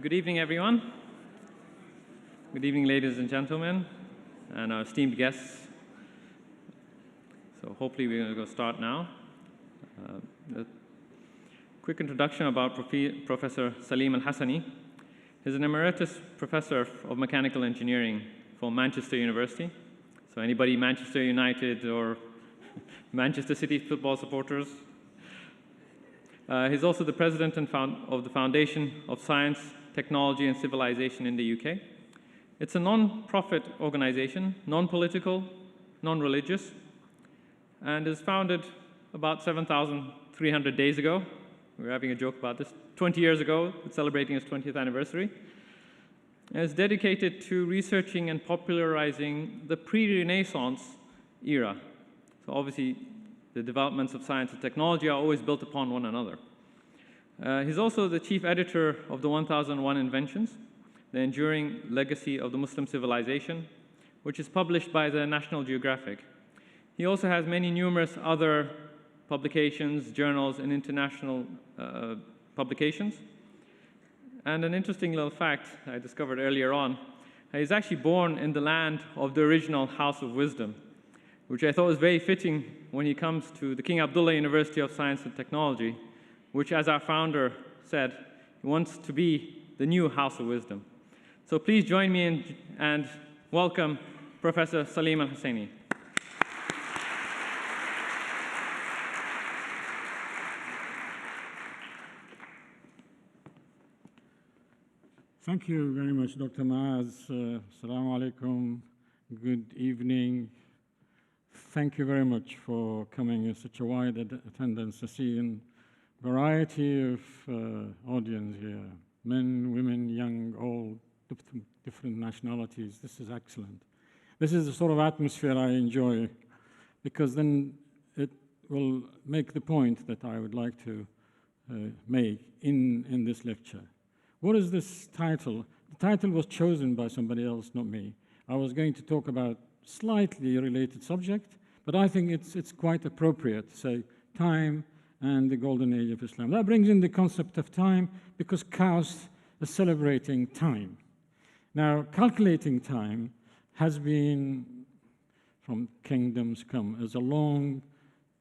Good evening, everyone. Good evening, ladies and gentlemen, and our esteemed guests. So hopefully we're going to go start now. A quick introduction about Professor Salim Hasan. He's an emeritus professor of mechanical engineering from Manchester University. So anybody Manchester United or Manchester City football supporters? He's also the president of the Foundation of Science, Technology and Civilization in the UK. It's a non-profit organization, non-political, non-religious, and is founded about 7,300 days ago. We were having a joke about this. 20 years ago, it's celebrating its 20th anniversary. And it's dedicated to researching and popularizing the pre-Renaissance era. So obviously, the developments of science and technology are always built upon one another. He's also the chief editor of the 1001 Inventions, the enduring legacy of the Muslim civilization, which is published by the National Geographic. He also has many numerous other publications, journals, and international publications. And an interesting little fact I discovered earlier on, he's actually born in the land of the original House of Wisdom, which I thought was very fitting when he comes to the King Abdullah University of Science and Technology, which, as our founder said, he wants to be the new House of Wisdom. So please join me and welcome Professor Salim Hasan. Thank you very much, Dr. Maaz. Assalamu alaikum. Good evening. Thank you very much for coming in such a wide attendance to see a variety of audience here. Men, women, young, old, different nationalities. This is excellent. This is the sort of atmosphere I enjoy because then it will make the point that I would like to make in this lecture. What is this title? The title was chosen by somebody else, not me. I was going to talk about slightly related subject, but I think it's quite appropriate to say time and the golden age of Islam. That brings in the concept of time because chaos is celebrating time. Now, calculating time has been from kingdoms come as a long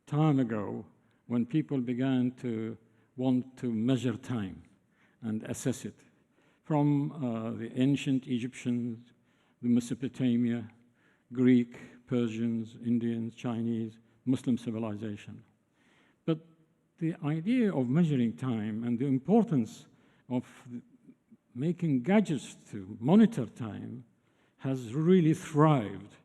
time ago when people began to want to measure time and assess it. From the ancient Egyptians, the Mesopotamia, Greek, Persians, Indians, Chinese, Muslim civilization. But the idea of measuring time and the importance of making gadgets to monitor time has really thrived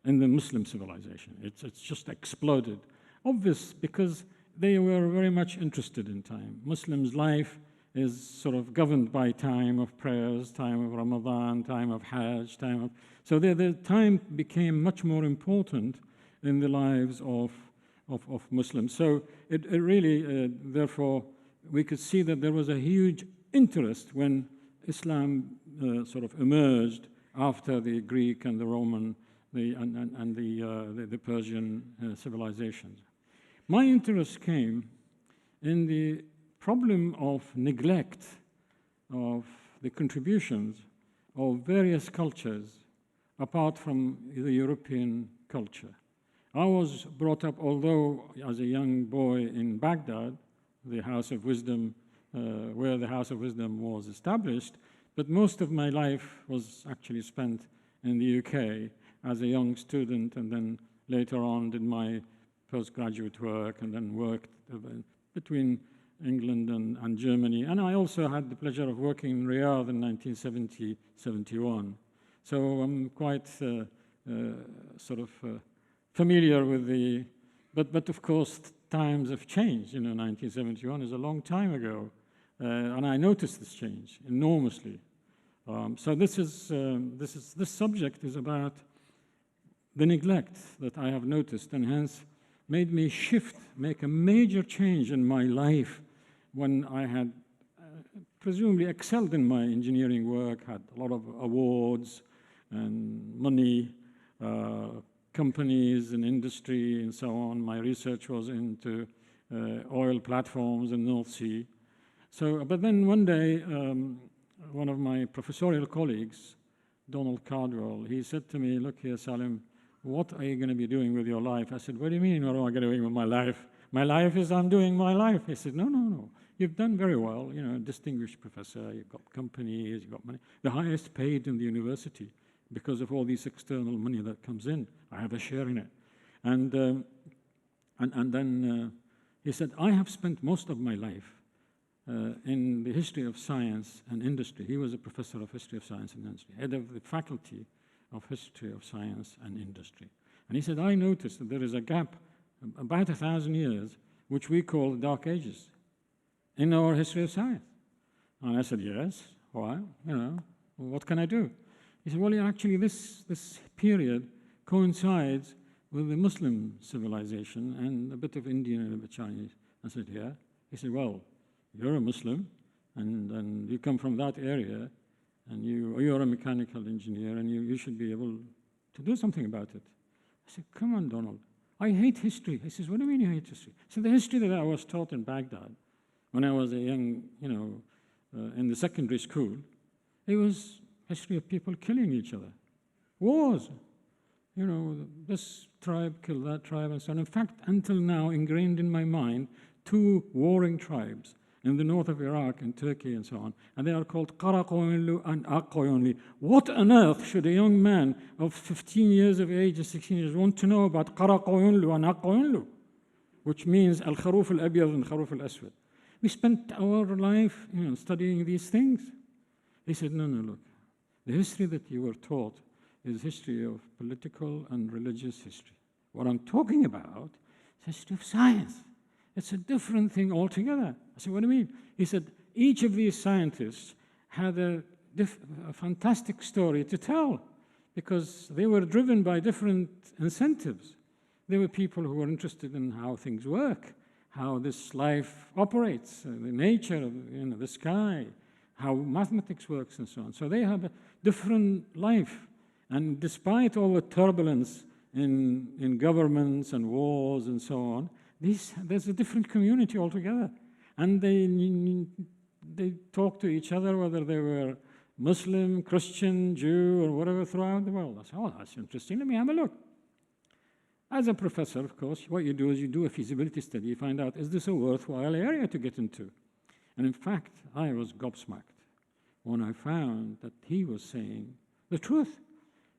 in the Muslim civilization. It's just exploded. Obvious because they were very much interested in time. Muslims' life is sort of governed by time of prayers, time of Ramadan, time of Hajj, so the time became much more important in the lives of Muslims. So it really, therefore, we could see that there was a huge interest when Islam sort of emerged after the Greek and the Roman and the Persian civilizations. My interest came in the problem of neglect of the contributions of various cultures apart from the European culture. I was brought up, although as a young boy in Baghdad, the House of Wisdom, where the House of Wisdom was established, but most of my life was actually spent in the UK as a young student, and then later on did my postgraduate work, and then worked between England and Germany. And I also had the pleasure of working in Riyadh in 1970-71. So I'm quite familiar with the, but of course times have changed. 1971 is a long time ago, and I noticed this change enormously. So this subject is about the neglect that I have noticed, and hence made me make a major change in my life when I had presumably excelled in my engineering work, had a lot of awards and money, companies and industry and so on. My research was into oil platforms in North Sea. So, but then one day one of my professorial colleagues, Donald Cardwell, he said to me, look here, Salim, what are you going to be doing with your life? I said, what do you mean, what am I going to be doing with my life? My life is I'm doing my life. He said, no, no, no. You've done very well, you know, distinguished professor, you've got companies, you've got money. The highest paid in the university because of all this external money that comes in. I have a share in it. And then he said, I have spent most of my life in the history of science and industry. He was a professor of history of science and industry, head of the faculty of history of science and industry. And he said, I noticed that there is a gap about 1,000 years, which we call the Dark Ages, in our history of science. And I said, yes, why? You know, what can I do? He said, well, yeah, actually, this period coincides with the Muslim civilization and a bit of Indian and a bit Chinese. I said, yeah. He said, well, you're a Muslim, and you come from that area, and you're a mechanical engineer, and you should be able to do something about it. I said, come on, Donald. I hate history. He says, what do you mean you hate history? So the history that I was taught in Baghdad when I was a young, you know, in the secondary school, it was history of people killing each other. Wars. You know, this tribe killed that tribe and so on. In fact, until now, ingrained in my mind, 2 warring tribes in the north of Iraq and Turkey and so on, and they are called Qaraqoyunlu and Aqoyunlu. What on earth should a young man of 15 years of age and 16 years want to know about Qaraqoyunlu and Aqoyunlu, which means Al-Kharuf al-Abyad and Kharuf al-Aswad? We spent our life, you know, studying these things. He said, no, no, look, the history that you were taught is history of political and religious history. What I'm talking about is history of science. It's a different thing altogether. I said, what do you mean? He said, each of these scientists had a fantastic story to tell because they were driven by different incentives. There were people who were interested in how things work, how this life operates, the nature of, you know, the sky, how mathematics works and so on. So they have a different life. And despite all the turbulence in governments and wars and so on, there's a different community altogether. And they talk to each other, whether they were Muslim, Christian, Jew, or whatever throughout the world. I said, oh, that's interesting. Let me have a look. As a professor, of course, what you do is you do a feasibility study. You find out, is this a worthwhile area to get into? And in fact, I was gobsmacked when I found that he was saying the truth.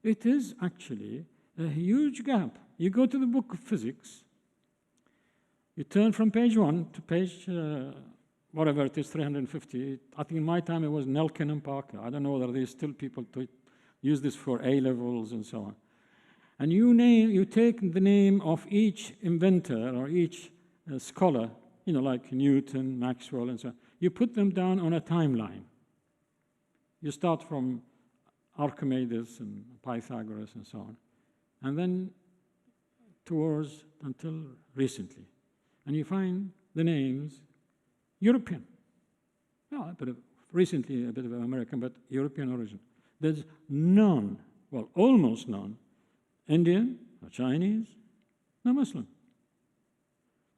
It is actually a huge gap. You go to the book of physics, you turn from page 1 to page, whatever it is, 350. I think in my time it was Nelkin and Parker. I don't know whether there's still people to use this for A-levels and so on. And you take the name of each inventor or each scholar, you know, like Newton, Maxwell, and so on. You put them down on a timeline. You start from Archimedes and Pythagoras and so on, and then towards until recently. And you find the names European. Well, recently a bit of American, but European origin. There's none, well, almost none, Indian, or Chinese, no Muslim.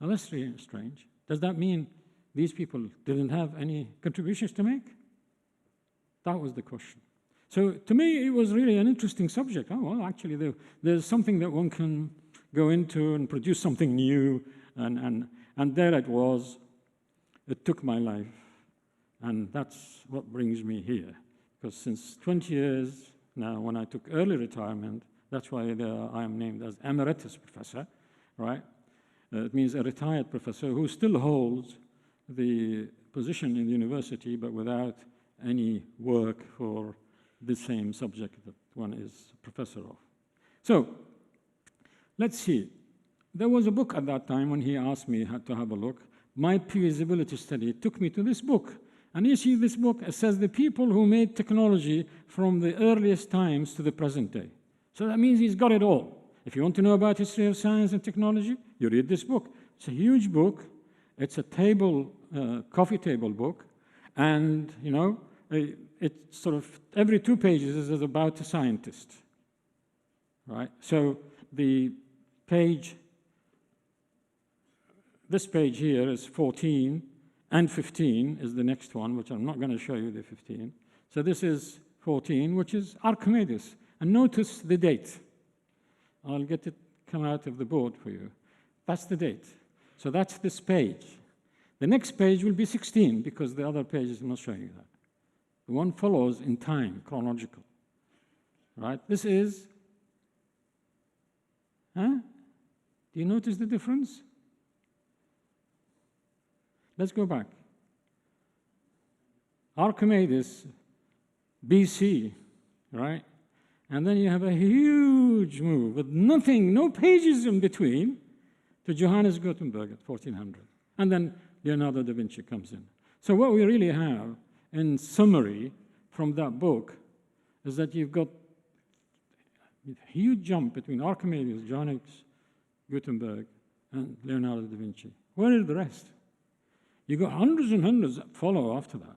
Now that's strange. Does that mean these people didn't have any contributions to make? That was the question. So to me, it was really an interesting subject. Oh, well, actually, there's something that one can go into and produce something new, and there it was. It took my life, and that's what brings me here. Because since 20 years now, when I took early retirement, that's why I am named as emeritus professor, right? It means a retired professor who still holds the position in the university, but without any work for the same subject that one is a professor of. So, let's see. There was a book at that time when he asked me to have a look. My feasibility study took me to this book. And you see this book, it says the people who made technology from the earliest times to the present day. So that means he's got it all. If you want to know about history of science and technology, you read this book. It's a huge book. It's a coffee table book. And, you know, it's sort of every 2 pages is about a scientist, right? So the page, this page here is 14, and 15 is the next one, which I'm not going to show you the 15. So this is 14, which is Archimedes. And notice the date. I'll get it come out of the board for you. That's the date. So that's this page. The next page will be 16, because the other page is not showing you that. The one follows in time, chronological. Right? This is, do you notice the difference? Let's go back. Archimedes, BC, right? And then you have a huge move with nothing, no pages in between, to Johannes Gutenberg at 1400. And then Leonardo da Vinci comes in. So what we really have, in summary, from that book, is that you've got a huge jump between Archimedes, Johannes Gutenberg, and Leonardo da Vinci. Where are the rest? You've got hundreds and hundreds that follow after that.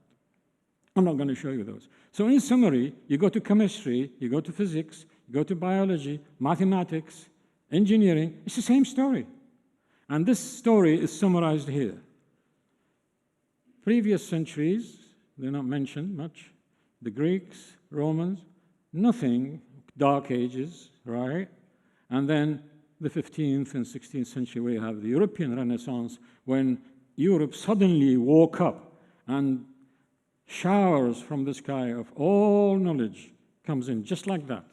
I'm not going to show you those. So in summary, you go to chemistry, you go to physics, you go to biology, mathematics, engineering. It's the same story. And this story is summarized here. Previous centuries, they're not mentioned much. The Greeks, Romans, nothing, Dark Ages, right? And then the 15th and 16th century, we have the European Renaissance, when Europe suddenly woke up and showers from the sky of all knowledge comes in just like that.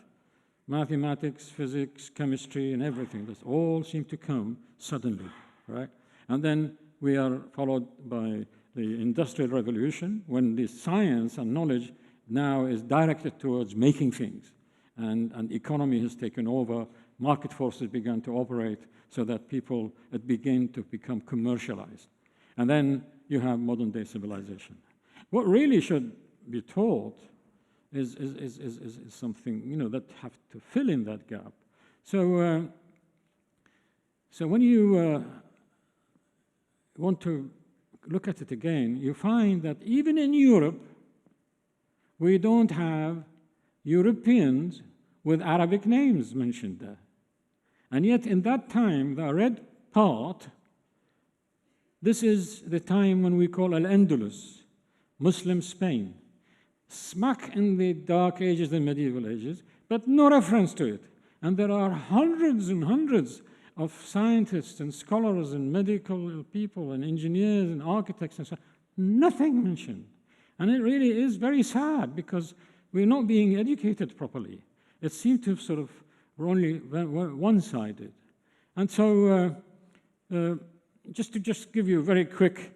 Mathematics, physics, chemistry, and everything. This all seem to come suddenly, right? And then we are followed by the Industrial Revolution, when the science and knowledge now is directed towards making things. And economy has taken over, market forces began to operate so that it began to become commercialized. And then you have modern day civilization. What really should be taught is something, that have to fill in that gap. So, so when you want to look at it again, you find that even in Europe, we don't have Europeans with Arabic names mentioned there. And yet in that time, the red part, this is the time when we call Al-Andalus, Muslim Spain, smack in the Dark Ages and Medieval Ages, but no reference to it. And there are hundreds and hundreds of scientists and scholars and medical people and engineers and architects and so on, nothing mentioned. And it really is very sad, because we're not being educated properly. It seemed to sort of only one-sided. And so just to give you a very quick,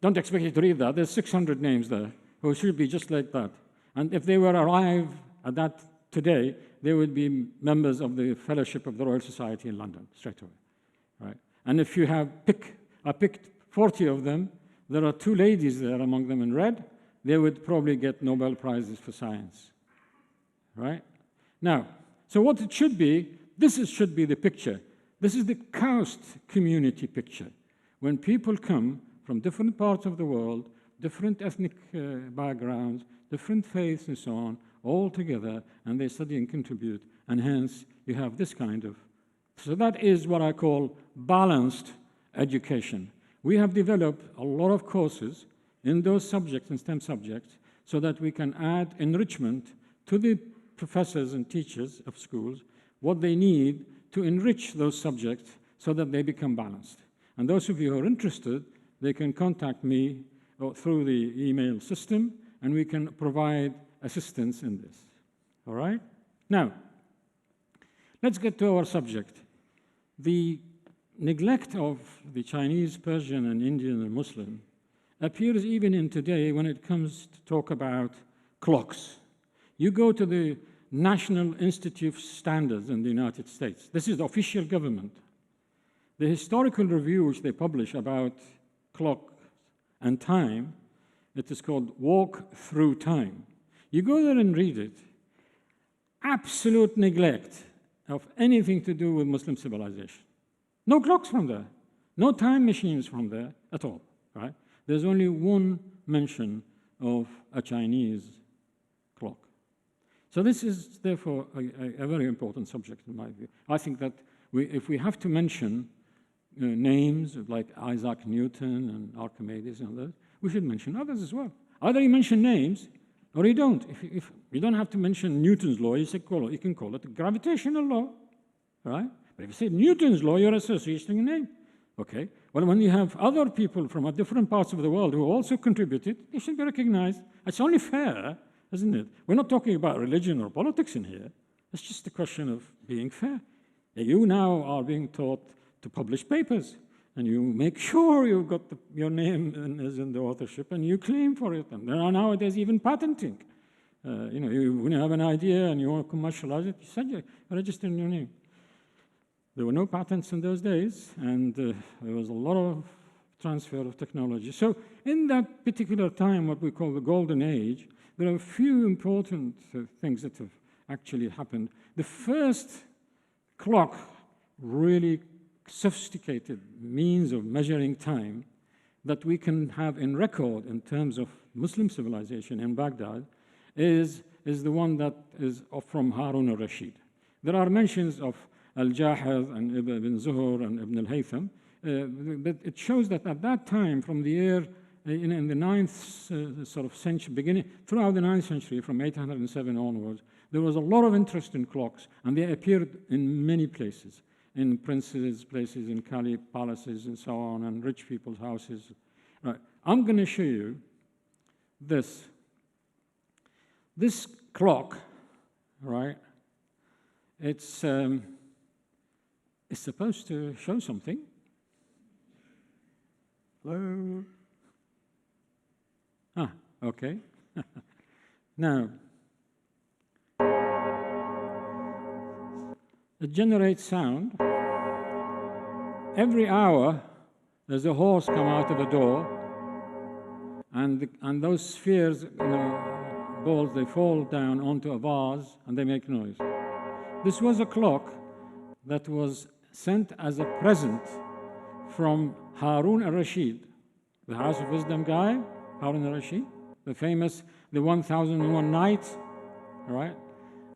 don't expect you to read that. There's 600 names there who should be just like that. And if they were alive at that today, they would be members of the Fellowship of the Royal Society in London, straight away, right? And if you have I picked 40 of them, there are 2 ladies there among them in red, they would probably get Nobel Prizes for science, right? Now, so what it should be, should be the picture. This is the KAUST community picture. When people come from different parts of the world, different ethnic backgrounds, different faiths and so on, all together, and they study and contribute, and hence you have this kind of. So that is what I call balanced education. We have developed a lot of courses in those subjects, in STEM subjects, so that we can add enrichment to the professors and teachers of schools, what they need to enrich those subjects so that they become balanced. And those of you who are interested, they can contact me through the email system, and we can provide assistance in this. All right? Now, let's get to our subject. The neglect of the Chinese, Persian, and Indian and Muslim appears even in today when it comes to talk about clocks. You go to the National Institute of Standards in the United States. This is the official government. The historical review which they publish about clock and time, it is called Walk Through Time. You go there and read it. Absolute neglect of anything to do with Muslim civilization. No clocks from there. No time machines from there at all, right? There's only one mention of a Chinese clock. So this is, therefore, a very important subject in my view. I think that if we have to mention names like Isaac Newton and Archimedes and others, we should mention others as well. Either you mention names Or you don't. If you don't have to mention Newton's law, you can call it a gravitational law, right? But if you say Newton's law, you're associating a name. Okay. Well, when you have other people from different parts of the world who also contributed, they should be recognized. It's only fair, isn't it? We're not talking about religion or politics in here. It's just a question of being fair. You now are being taught to publish papers, and you make sure you've got your name is in the authorship, and you claim for it. And there are nowadays even patenting. When you have an idea and you want to commercialize it, you register your name. There were no patents in those days, and there was a lot of transfer of technology. So in that particular time, what we call the golden age, there are a few important things that have actually happened. The first clock, really sophisticated means of measuring time that we can have in record in terms of Muslim civilization in Baghdad is the one that is from Harun al-Rashid. There are mentions of Al-Jahaz and Ibn Zuhur and Ibn al-Haytham, but it shows that at that time, from the year in the 9th sort of century, beginning throughout the 9th century, from 807 onwards, there was a lot of interest in clocks, and they appeared in many places, in princes' places, in Caliph palaces, and so on, and rich people's houses. Right. I'm going to show you this. This clock, right? It's supposed to show something. Hello? Ah, okay. Now, it generates sound. Every hour, there's a horse come out of a door, and those spheres, balls, they fall down onto a vase, and they make noise. This was a clock that was sent as a present from Harun al-Rashid, the House of Wisdom guy, Harun al-Rashid, the famous, the 1001 Nights, right?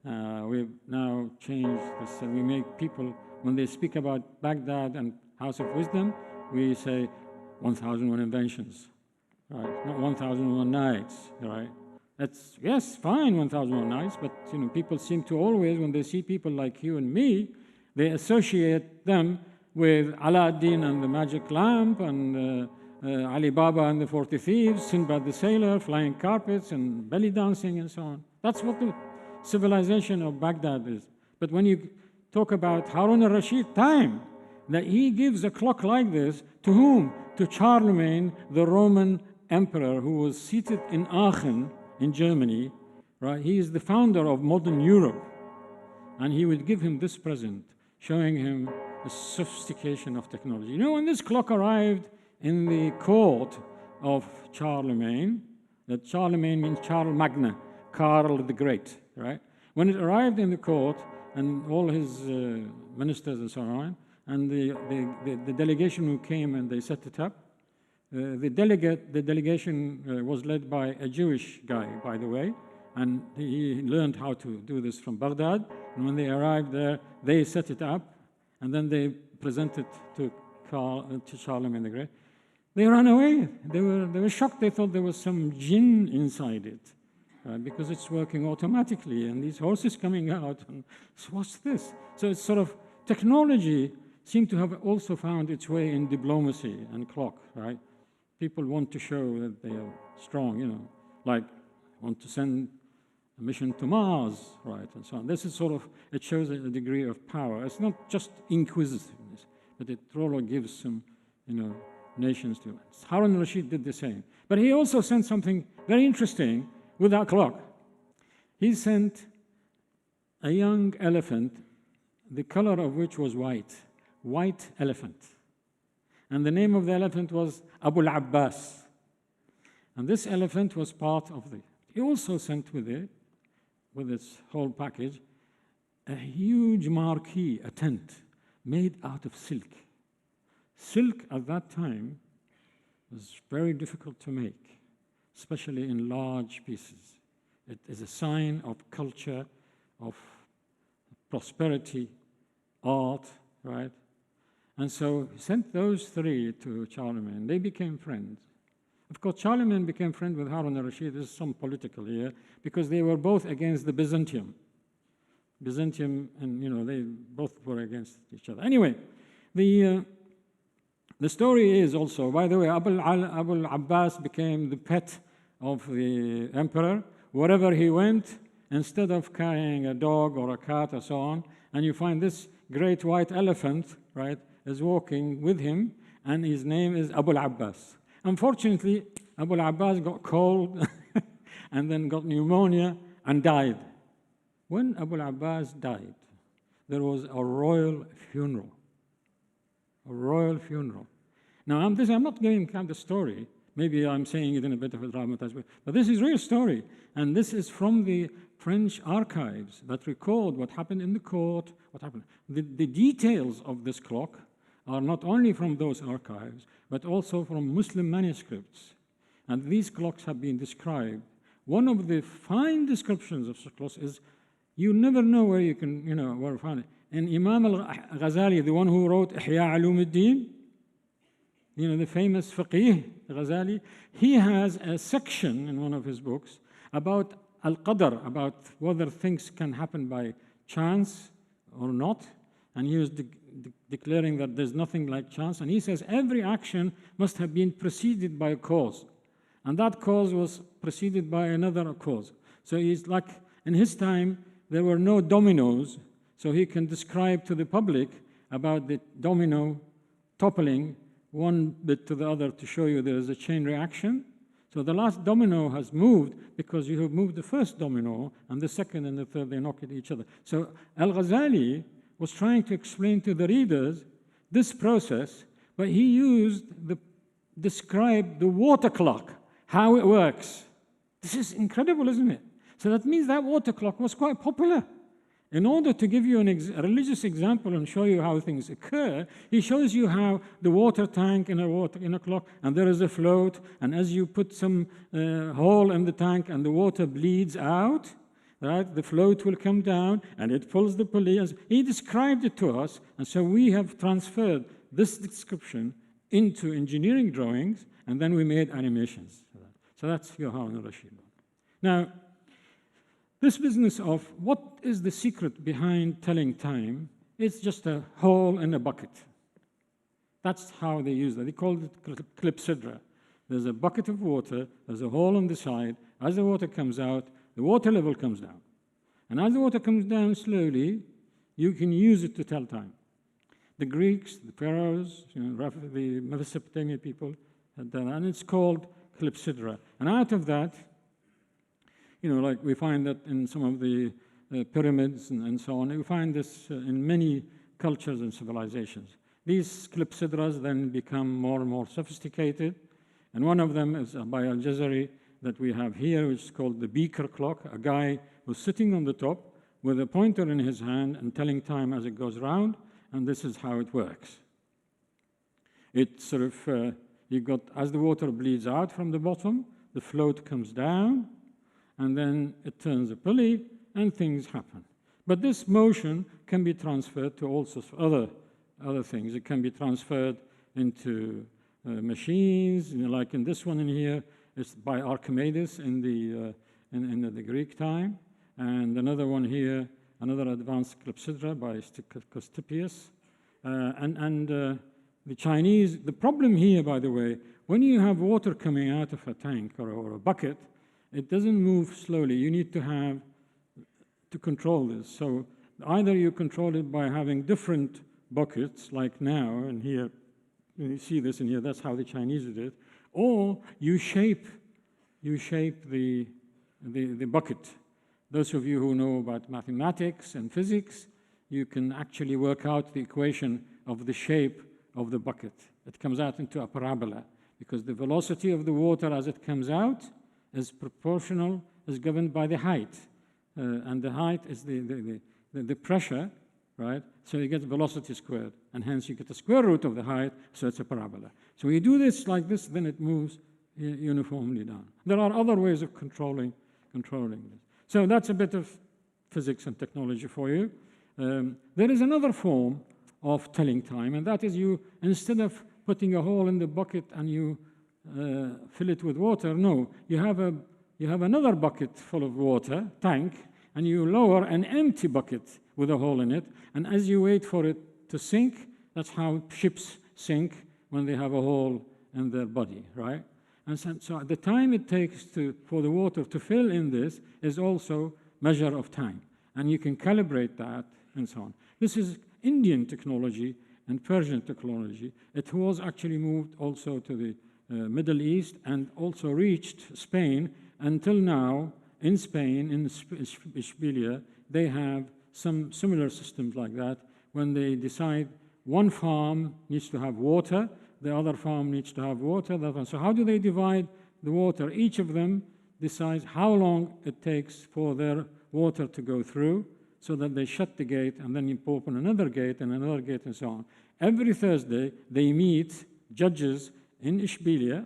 We've now changed this. We make people, when they speak about Baghdad and House of Wisdom, we say 1001 inventions, right? Not 1001 nights, right? That's, yes, fine, 1001 nights, but people seem to always, when they see people like you and me, they associate them with Aladdin and the magic lamp, and Ali Baba and the 40 Thieves, Sinbad the Sailor, flying carpets and belly dancing and so on. That's what the civilization of Baghdad is. But when you talk about Harun al-Rashid time, that he gives a clock like this to whom? To Charlemagne, the Roman emperor, who was seated in Aachen in Germany, right? He is the founder of modern Europe, and he would give him this present, showing him the sophistication of technology. When this clock arrived in the court of Charlemagne, that Charlemagne means Charles Magna, Karl the Great, right? When it arrived in the court, and all his ministers and so on, and the delegation who came and they set it up, the delegation was led by a Jewish guy, by the way, and he learned how to do this from Baghdad. And when they arrived there, they set it up, and then they presented to Charlemagne the Great. They ran away. They were shocked. They thought there was some jinn inside it, because it's working automatically, and these horses coming out. And so what's this? So it's sort of technology seemed to have also found its way in diplomacy and clock, right? People want to show that they are strong, like want to send a mission to Mars, right, and so on. This is sort of, it shows a degree of power. It's not just inquisitiveness, but it really gives some, nations to it. Harun al-Rashid did the same. But he also sent something very interesting with that clock. He sent a young elephant, the color of which was white elephant. And the name of the elephant was Abu al-Abbas. And this elephant was part of he also sent with it, with its whole package, a huge marquee, a tent, made out of silk. Silk at that time was very difficult to make, especially in large pieces. It is a sign of culture, of prosperity, art, right? And so he sent those three to Charlemagne. They became friends. Of course, Charlemagne became friend with Harun al-Rashid. This is some political here, because they were both against the Byzantium. And they both were against each other. Anyway, the story is also, by the way, Abu Abbas became the pet of the emperor. Wherever he went, instead of carrying a dog or a cat or so on, and you find this great white elephant, right, is walking with him, and his name is Abu Abbas. Unfortunately, Abu Abbas got cold and then got pneumonia and died. When Abu Abbas died, there was a royal funeral. A royal funeral. Now, I'm not giving kind of the story. Maybe I'm saying it in a bit of a dramatized way. But this is real story. And this is from the French archives that record what happened in the court, what happened. The details of this clock are not only from those archives, but also from Muslim manuscripts. And these clocks have been described. One of the fine descriptions of such clocks is you never know where you can, where to find it. And Imam al-Ghazali, the one who wrote Ihya Ulumuddin, the famous faqih, Ghazali, he has a section in one of his books about al-qadr, about whether things can happen by chance or not. And he was declaring that there's nothing like chance. And he says every action must have been preceded by a cause. And that cause was preceded by another cause. So he's like, in his time, there were no dominoes, so he can describe to the public about the domino toppling one bit to the other to show you there is a chain reaction. So the last domino has moved because you have moved the first domino, and the second and the third, they knock at each other. So Al-Ghazali was trying to explain to the readers this process, but he described the water clock, how it works. This is incredible, isn't it? So that means that water clock was quite popular. In order to give you a religious example and show you how things occur, he shows you how the water tank in a clock, and there is a float, and as you put some hole in the tank and the water bleeds out, right, the float will come down and it pulls the pulley. He described it to us, and so we have transferred this description into engineering drawings, and then we made animations. So that's your Harun al-Rashid. Now, this business of what is the secret behind telling time, it's just a hole in a bucket. That's how they use that. They call it clepsydra. There's a bucket of water, there's a hole on the side. As the water comes out, the water level comes down. And as the water comes down slowly, you can use it to tell time. The Greeks, the Pharaohs, the Mesopotamian people had done that, and it's called clepsydra. And out of that, like we find that in some of the pyramids and so on. We find this in many cultures and civilizations. These clepsydras then become more and more sophisticated. And one of them is by Al-Jazari that we have here, which is called the beaker clock. A guy who's sitting on the top with a pointer in his hand and telling time as it goes round. And this is how it works. It sort of, as the water bleeds out from the bottom, the float comes down, and then it turns a pulley, and things happen. But this motion can be transferred to all sorts of other things. It can be transferred into machines, like in this one in here, it's by Archimedes in the Greek time, and another one here, another advanced clepsydra by Stipius, and the Chinese. The problem here, by the way, when you have water coming out of a tank or a bucket, it doesn't move slowly. You need to control this. So either you control it by having different buckets, like now, and here, you see this in here, that's how the Chinese did it, or you shape the bucket. Those of you who know about mathematics and physics, you can actually work out the equation of the shape of the bucket. It comes out into a parabola, because the velocity of the water as it comes out is proportional, is governed by the height. And the height is the pressure, right? So you get velocity squared, and hence you get the square root of the height, so it's a parabola. So you do this like this, then it moves uniformly down. There are other ways of controlling this. So that's a bit of physics and technology for you. There is another form of telling time, and that is you, instead of putting a hole in the bucket and you fill it with water. No, you have another bucket full of water, tank, and you lower an empty bucket with a hole in it. And as you wait for it to sink, that's how ships sink, when they have a hole in their body, right? And so the time it takes for the water to fill in this is also measure of time. And you can calibrate that and so on. This is Indian technology and Persian technology. It was actually moved also to the Middle East and also reached Spain. Until now, in Spain, in Ishbilia, they have some similar systems like that. When they decide one farm needs to have water, the other farm needs to have water. So how do they divide the water? Each of them decides how long it takes for their water to go through, so that they shut the gate, and then you open another gate and another gate and so on. Every Thursday, they meet judges in Ishbilia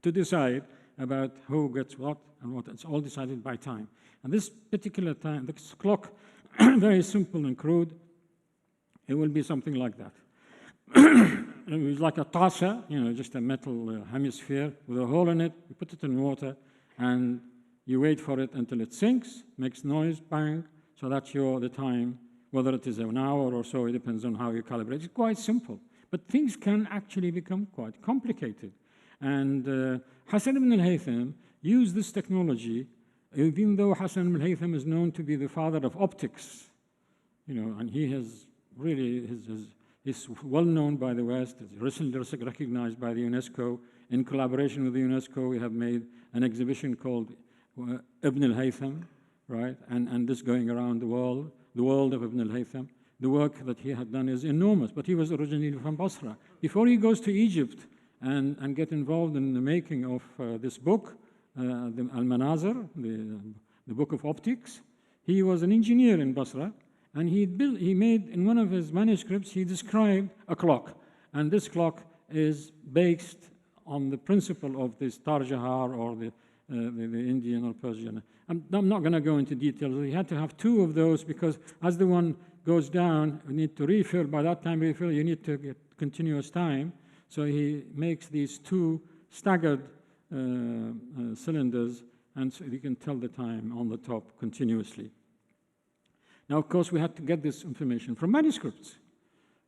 to decide about who gets what and what. It's all decided by time. And this particular time, this clock, very simple and crude, it will be something like that. It was like a tasa, just a metal hemisphere with a hole in it. You put it in water, and you wait for it until it sinks, makes noise, bang. So that's the time, whether it is an hour or so, it depends on how you calibrate. It's quite simple. But things can actually become quite complicated. And Hasan ibn al-Haytham used this technology, even though Hasan ibn al-Haytham is known to be the father of optics, and he has really, is well known by the West, is recently recognized by the UNESCO. In collaboration with the UNESCO, we have made an exhibition called Ibn al-Haytham, right? And this going around the world of Ibn al-Haytham. The work that he had done is enormous, but he was originally from Basra. Before he goes to Egypt and get involved in the making of this book, the Al-Manazir, the book of optics, he was an engineer in Basra, and he made, in one of his manuscripts, he described a clock. And this clock is based on the principle of this Tarjahar, or the Indian or Persian. I'm not going to go into details. He had to have two of those, because as the one goes down, you need to refill. By that time refill, you need to get continuous time. So he makes these two staggered cylinders, and so you can tell the time on the top continuously. Now, of course, we had to get this information from manuscripts,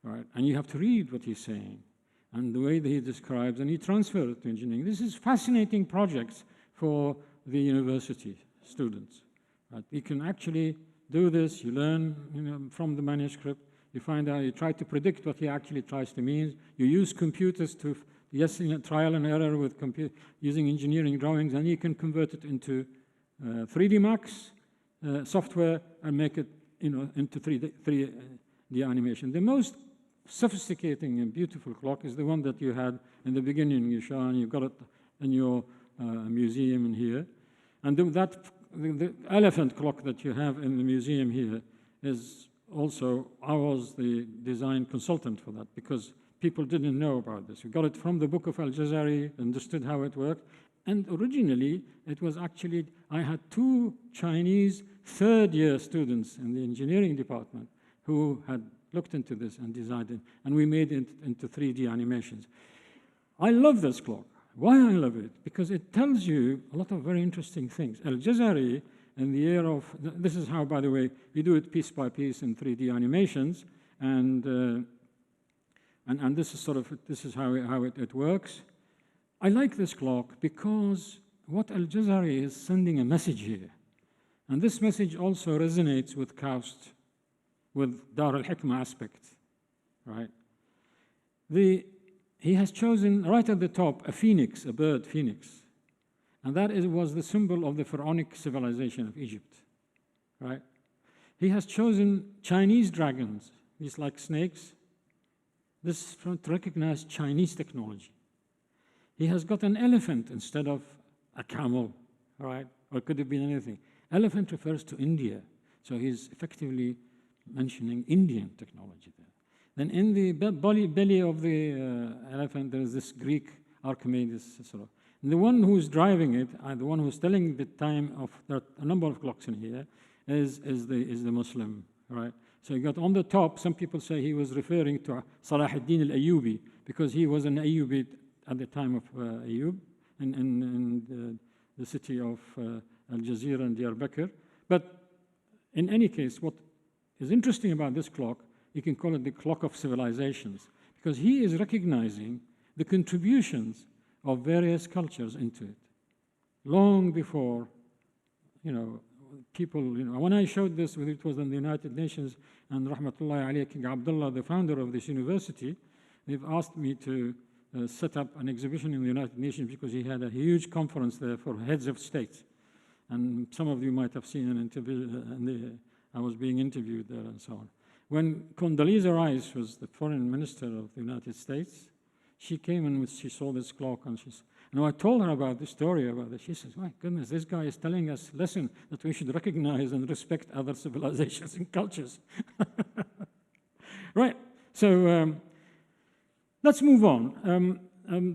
right? And you have to read what he's saying and the way that he describes, and he transfers it to engineering. This is fascinating projects for the university students. Right? You can actually do this. You learn from the manuscript. You find out, you try to predict what he actually tries to mean. You use computers to, trial and error with using engineering drawings, and you can convert it into 3D Max software and make it into 3D animation. The most sophisticating and beautiful clock is the one that you had in the beginning, you show, and you've got it in your museum in here. And the elephant clock that you have in the museum here is also, I was the design consultant for that, because people didn't know about this. We got it from the book of Al-Jazari, understood how it worked. And originally, it was actually, I had two Chinese third-year students in the engineering department who had looked into this and designed it, and we made it into 3D animations. I love this clock. Why I love it? Because it tells you a lot of very interesting things. Al-Jazari, in the year of, this is how, by the way, you do it piece by piece in 3D animations, and this is sort of, this is how it works. I like this clock because what Al-Jazari is sending a message here. And this message also resonates with Kaust, with Dar al-Hikmah aspect, right? He has chosen right at the top a phoenix, a bird phoenix. And that was the symbol of the pharaonic civilization of Egypt, right? He has chosen Chinese dragons, these like snakes. This is to recognize Chinese technology. He has got an elephant instead of a camel, right? Or it could have been anything. Elephant refers to India, so he's effectively mentioning Indian technology there. Then in the belly of the elephant, there is this Greek Archimedes sort of. And the one who's driving it, the one who's telling the time of, there are a number of clocks in here, is the Muslim, right? So you got on the top, some people say he was referring to Salah ad-Din al-Ayyubi, because he was an Ayyubi at the time of Ayub in the city of Al Jazeera and Diyarbakir. But in any case, what is interesting about this clock, you can call it the clock of civilizations, because he is recognizing the contributions of various cultures into it. Long before, people, when I showed this, whether it was in the United Nations, and Rahmatullahi alayhi, King Abdullah, the founder of this university, they've asked me to set up an exhibition in the United Nations because he had a huge conference there for heads of states. And some of you might have seen an interview, I was being interviewed there and so on. When Condoleezza Rice was the foreign minister of the United States, she came and she saw this clock and I told her about the story about this. She says, my goodness, this guy is telling us a lesson that we should recognize and respect other civilizations and cultures. Right, so let's move on.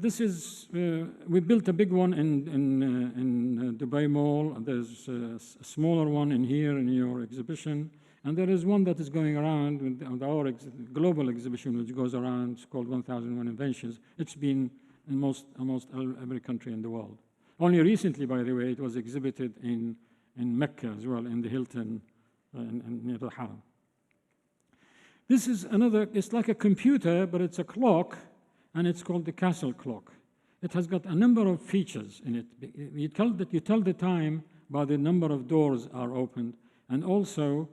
This is, we built a big one in Dubai Mall. There's a smaller one in here in your exhibition. And there is one that is going around with our global exhibition, which goes around. It's called 1001 Inventions. It's been in almost every country in the world. Only recently, by the way, it was exhibited in Mecca as well, in the Hilton, near the Haram. This is another, it's like a computer, but it's a clock, and it's called the castle clock. It has got a number of features in it. You tell the time by the number of doors are opened, and also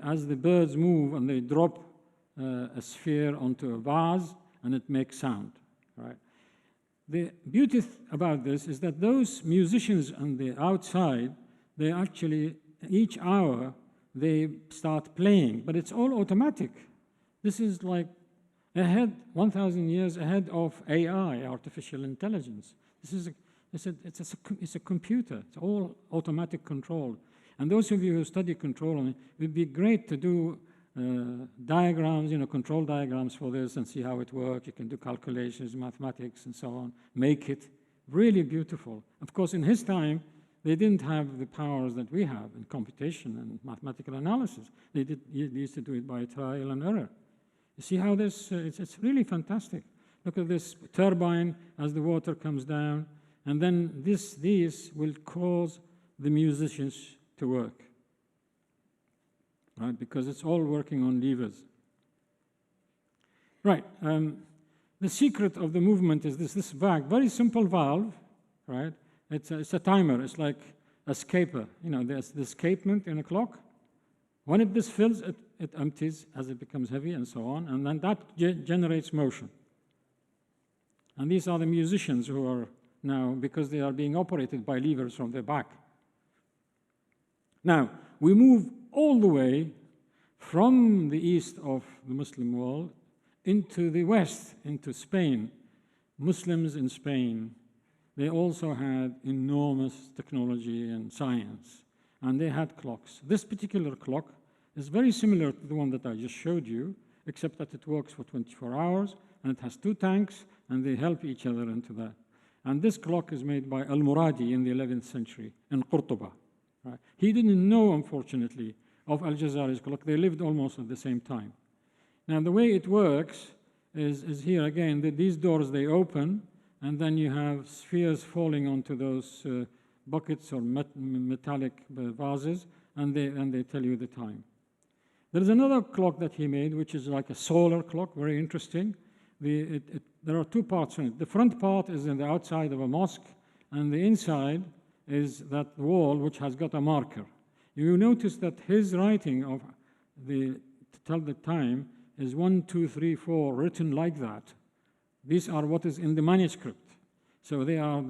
as the birds move and they drop a sphere onto a vase, and it makes sound, right? The beauty about this is that those musicians on the outside, they actually, each hour, they start playing, but it's all automatic. This is like 1,000 years ahead of AI, artificial intelligence. It's a computer. It's all automatic control. And those of you who study control, it would be great to do diagrams, control diagrams for this and see how it works. You can do calculations, mathematics, and so on. Make it really beautiful. Of course, in his time, they didn't have the powers that we have in computation and mathematical analysis. They used to do it by trial and error. You see how this, it's really fantastic. Look at this turbine as the water comes down, and then these will cause the musicians to work, right? Because it's all working on levers. Right, the secret of the movement is this valve, very simple valve, right? It's a timer, it's like a scaper. There's the escapement in a clock. When this fills, it empties as it becomes heavy and so on, and then that generates motion. And these are the musicians who are now, because they are being operated by levers from the back. Now, we move all the way from the east of the Muslim world into the west, into Spain. Muslims in Spain, they also had enormous technology and science, and they had clocks. This particular clock is very similar to the one that I just showed you, except that it works for 24 hours, and it has 2 tanks, and they help each other into that. And this clock is made by Al-Muradi in the 11th century in Qurtuba. Right? He didn't know, unfortunately, of Al-Jazari's clock. They lived almost at the same time. Now, the way it works is here again, these doors, they open, and then you have spheres falling onto those buckets or metallic vases, and they tell you the time. There's another clock that he made, which is like a solar clock, very interesting. There are 2 parts in it. The front part is in the outside of a mosque, and the inside is that wall which has got a marker. You notice that his writing to tell the time is 1, 2, 3, 4 written like that. These are what is in the manuscript. So they are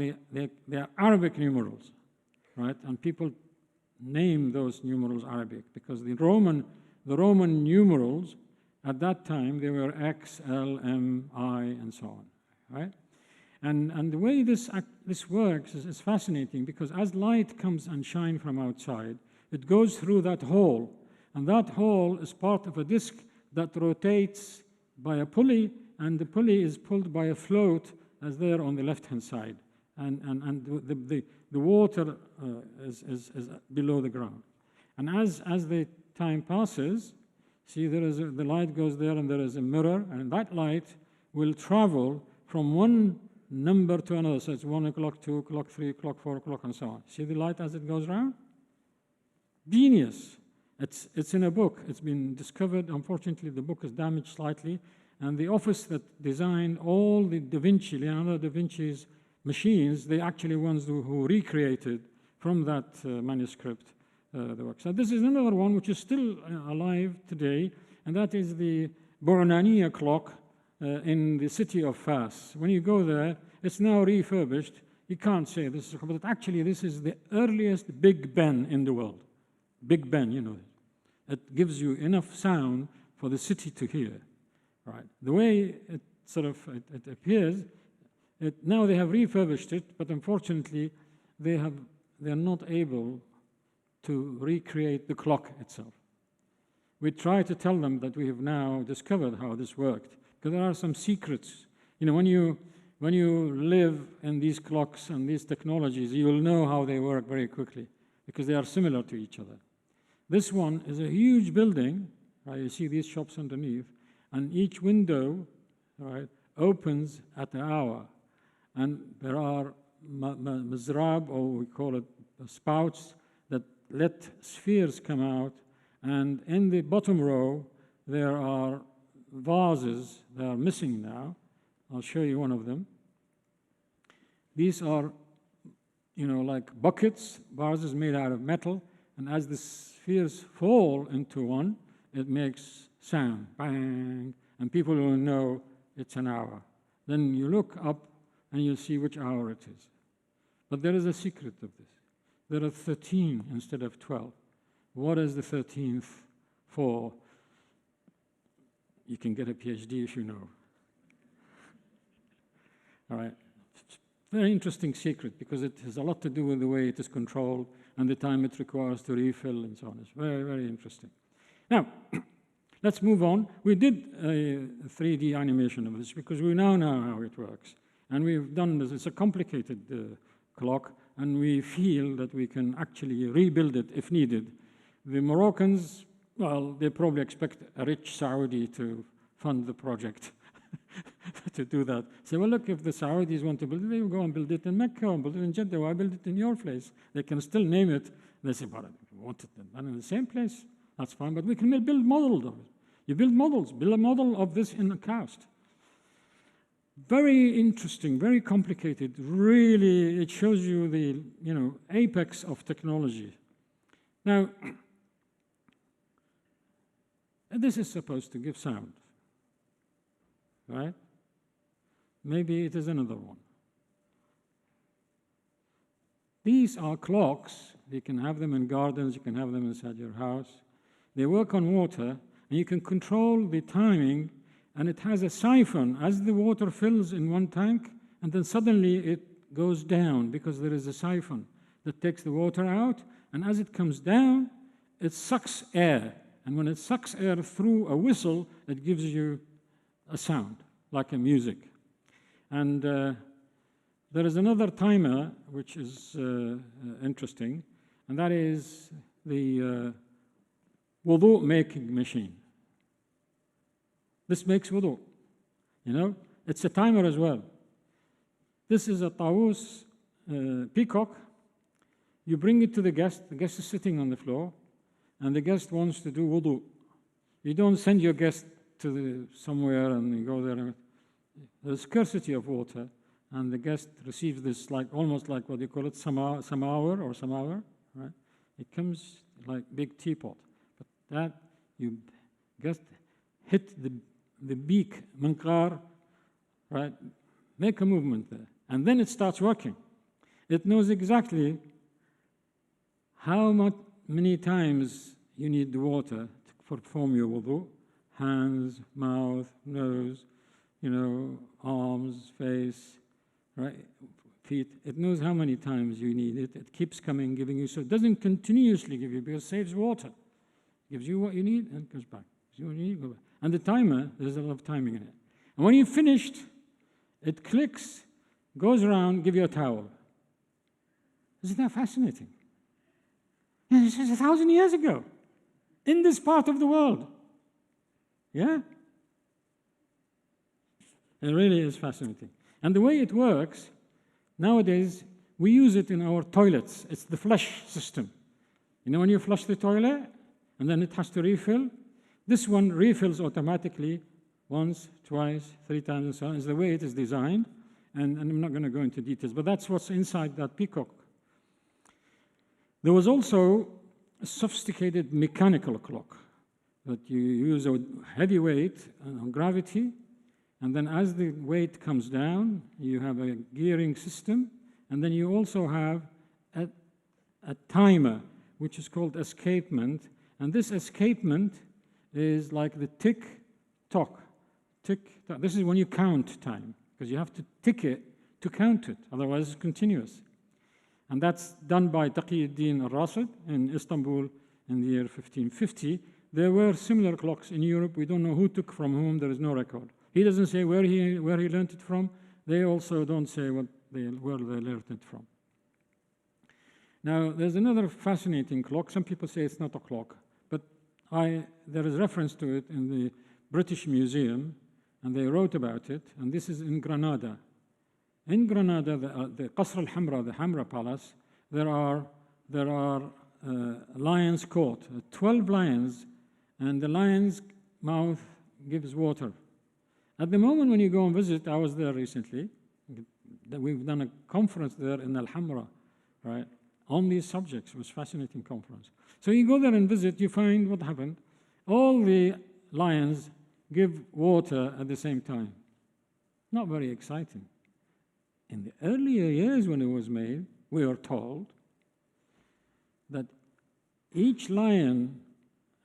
Arabic numerals, right? And people name those numerals Arabic because the Roman numerals at that time, they were X, L, M, I, and so on, right? And the way this works is fascinating because as light comes and shines from outside, it goes through that hole, and that hole is part of a disk that rotates by a pulley, and the pulley is pulled by a float as there on the left-hand side, and the water is below the ground. And as the time passes, see the light goes there, and there is a mirror, and that light will travel from one number to another. So it's 1 o'clock, 2 o'clock, 3 o'clock, 4 o'clock, and so on. See the light as it goes around? Genius. It's in a book. It's been discovered. Unfortunately, the book is damaged slightly. And the office that designed all the Leonardo da Vinci's machines, they're actually ones who recreated from that manuscript the work. So this is another one which is still alive today, and that is the Bornania clock in the city of Fas. When you go there, it's now refurbished. You can't say this is, but actually this is the earliest Big Ben in the world. Big Ben, you know. It gives you enough sound for the city to hear. Right. The way it sort of it appears, now they have refurbished it, but unfortunately they're not able to recreate the clock itself. We try to tell them that we have now discovered how this worked, because there are some secrets. You know, when you live in these clocks and these technologies, you will know how they work very quickly, because they are similar to each other. This one is a huge building, right? You see these shops underneath, and each window, right, opens at an hour. And there are mizrab, or we call it spouts, that let spheres come out. And in the bottom row, there are vases that are missing now. I'll show you one of them. These are, you know, like buckets, vases made out of metal. And as the spheres fall into one, it makes sound, bang, and people will know it's an hour. Then you look up and you'll see which hour it is. But there is a secret of this. There are 13 instead of 12. What is the 13th for? You can get a PhD if you know. All right. Very interesting secret, because it has a lot to do with the way it is controlled and the time it requires to refill and so on. It's very, very interesting. Now, let's move on. We did a 3D animation of this because we now know how it works. And we've done this. It's a complicated clock, and we feel that we can actually rebuild it if needed. The Moroccans, well, they probably expect a rich Saudi to fund the project to do that. Say, well, look, if the Saudis want to build it, they will go and build it in Mecca or build it in Jeddah. Why build it in your place? They can still name it. They say, but we want it done in the same place. That's fine, but we can build models of it. You build models. Build a model of this in a cast. Very interesting, very complicated. Really, it shows you the apex of technology. Now, this is supposed to give sound, right? Maybe it is another one. These are clocks. You can have them in gardens. You can have them inside your house. They work on water, and you can control the timing, and it has a siphon as the water fills in one tank, and then suddenly it goes down because there is a siphon that takes the water out, and as it comes down, it sucks air. And when it sucks air through a whistle, it gives you a sound, like a music. And there is another timer which is interesting, and that is the wudu making machine. This makes wudu. It's a timer as well. This is a Taus peacock. You bring it to the guest is sitting on the floor, and the guest wants to do wudu. You don't send your guest to somewhere and you go there. There's scarcity of water, and the guest receives this almost like what you call it, samawar, right? It comes like big teapot, but that you just hit the beak, manqar, right? Make a movement there, and then it starts working. It knows exactly how many times you need the water to perform your wudu. Hands, mouth, nose, arms, face, right, feet. It knows how many times you need it. It keeps coming, giving you. So it doesn't continuously give you because it saves water. It gives you what you need and it goes back. Gives you what you need, go back. And the timer, there's a lot of timing in it. And when you've finished, it clicks, goes around, give you a towel. Isn't that fascinating? Yeah, this is 1,000 years ago in this part of the world. Yeah? It really is fascinating. And the way it works, nowadays, we use it in our toilets. It's the flush system. You know, when you flush the toilet, and then it has to refill, this one refills automatically once, twice, 3 times, and so on. It's the way it is designed, and I'm not going to go into details, but that's what's inside that peacock. There was also a sophisticated mechanical clock that you use a heavy weight on gravity, and then as the weight comes down, you have a gearing system, and then you also have a timer, which is called escapement, and this escapement is like the tick-tock. Tick-tock. This is when you count time, because you have to tick it to count it, otherwise it's continuous. And that's done by Taqiyuddin al-Rasid in Istanbul in the year 1550. There were similar clocks in Europe. We don't know who took from whom. There is no record. He doesn't say where he learned it from. They also don't say where they learned it from. Now, there's another fascinating clock. Some people say it's not a clock, but there is reference to it in the British Museum, and they wrote about it, and this is in Granada. In Granada, the Qasr al-Hamra, the Hamra Palace, there are lions caught, 12 lions, and the lion's mouth gives water. At the moment when you go and visit, I was there recently, we've done a conference there in Al-Hamra, right, on these subjects. It was a fascinating conference. So you go there and visit, you find what happened. All the lions give water at the same time. Not very exciting. In the earlier years when it was made, we are told that each lion,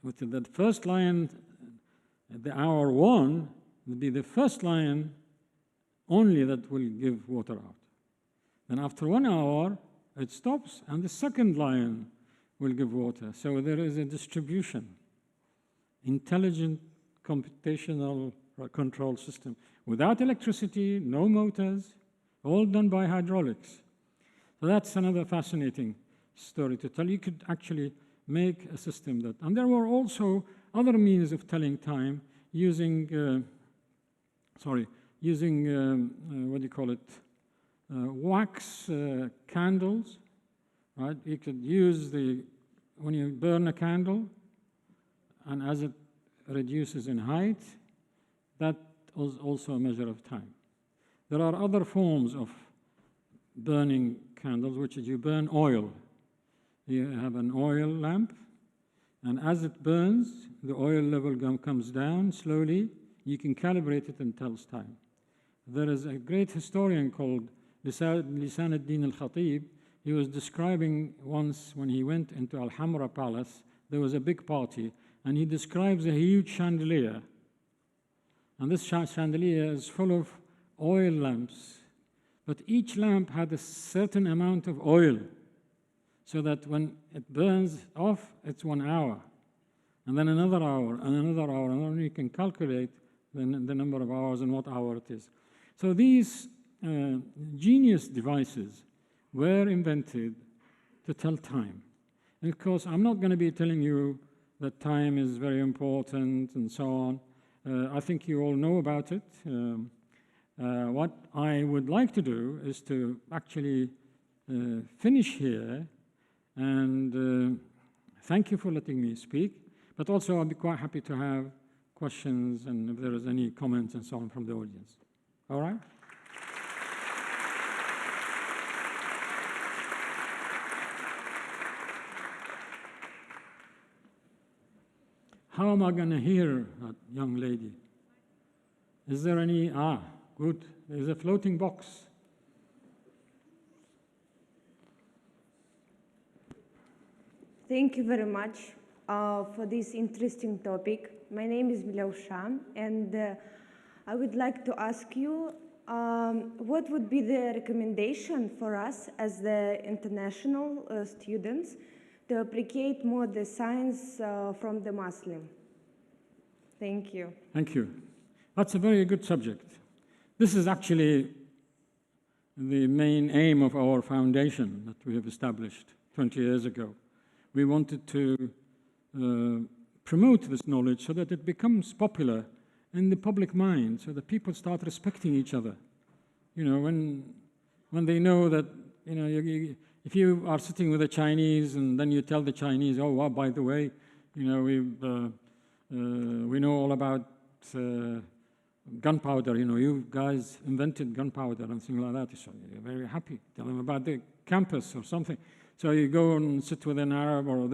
with the first lion at the hour 1, will be the first lion only that will give water out. Then after 1 hour, it stops, and the second lion will give water. So there is a distribution, intelligent computational control system. Without electricity, no motors, all done by hydraulics. So that's another fascinating story to tell. You could actually make a system that, and there were also other means of telling time using, what do you call it, wax candles, right? You could use when you burn a candle, and as it reduces in height, that was also a measure of time. There are other forms of burning candles, which is you burn oil. You have an oil lamp, and as it burns, the oil level comes down slowly. You can calibrate it and tells time. There is a great historian called Lisan ad-Din al-Khatib. He was describing once when he went into Al-Hamra Palace, there was a big party, and he describes a huge chandelier. And this chandelier is full of oil lamps, but each lamp had a certain amount of oil, so that when it burns off, it's 1 hour, and then another hour, and another hour, and then you can calculate the number of hours and what hour it is. So these genius devices were invented to tell time. And of course, I'm not going to be telling you that time is very important and so on. I think you all know about it. What I would like to do is to actually finish here, and thank you for letting me speak, but also I'll be quite happy to have questions and if there is any comments and so on from the audience. All right? How am I going to hear that young lady? Is there any? Good. There's a floating box. Thank you very much for this interesting topic. My name is Milausha, and I would like to ask you what would be the recommendation for us as the international students to applicate more the science from the Muslim? Thank you. Thank you. That's a very good subject. This is actually the main aim of our foundation that we have established 20 years ago. We wanted to promote this knowledge so that it becomes popular in the public mind, so that people start respecting each other. you know, when they know that, you know, if you are sitting with a Chinese and then you tell the Chinese, oh, well, by the way, you know, we know all about gunpowder, you know, you guys invented gunpowder and things like that. So you're very happy. Tell them about the campus or something. So you go and sit with an Arab or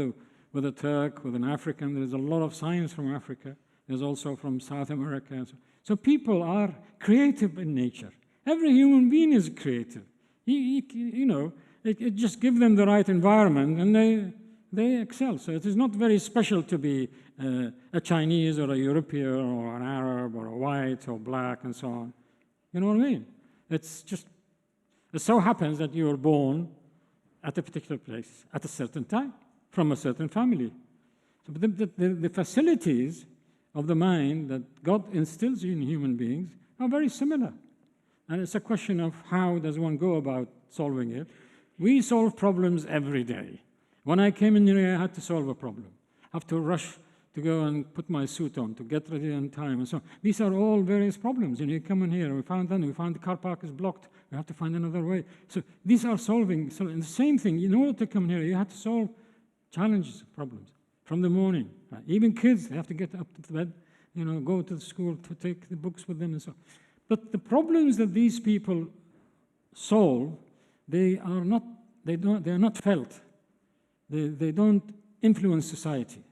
with a Turk, with an African. There's a lot of science from Africa. There's also from South America. So people are creative in nature. Every human being is creative. You know, it just gives them the right environment and they excel. So it is not very special to be a Chinese or a European or an Arab or a white or black and so on. You know what I mean? It's just, it so happens that you were born at a particular place at a certain time from a certain family. So the facilities of the mind that God instills in human beings are very similar. And it's a question of how does one go about solving it. We solve problems every day. When I came in here, I had to solve a problem. I have to rush to go and put my suit on, to get ready on time, and so on. These are all various problems. And you come in here, we found the car park is blocked. We have to find another way. So these are solving. So the same thing, in order to come in here, you have to solve challenges, problems from the morning. Right? Even kids, they have to get up to bed, you know, go to the school to take the books with them and so on. But the problems that these people solve, they are not felt. They don't influence society.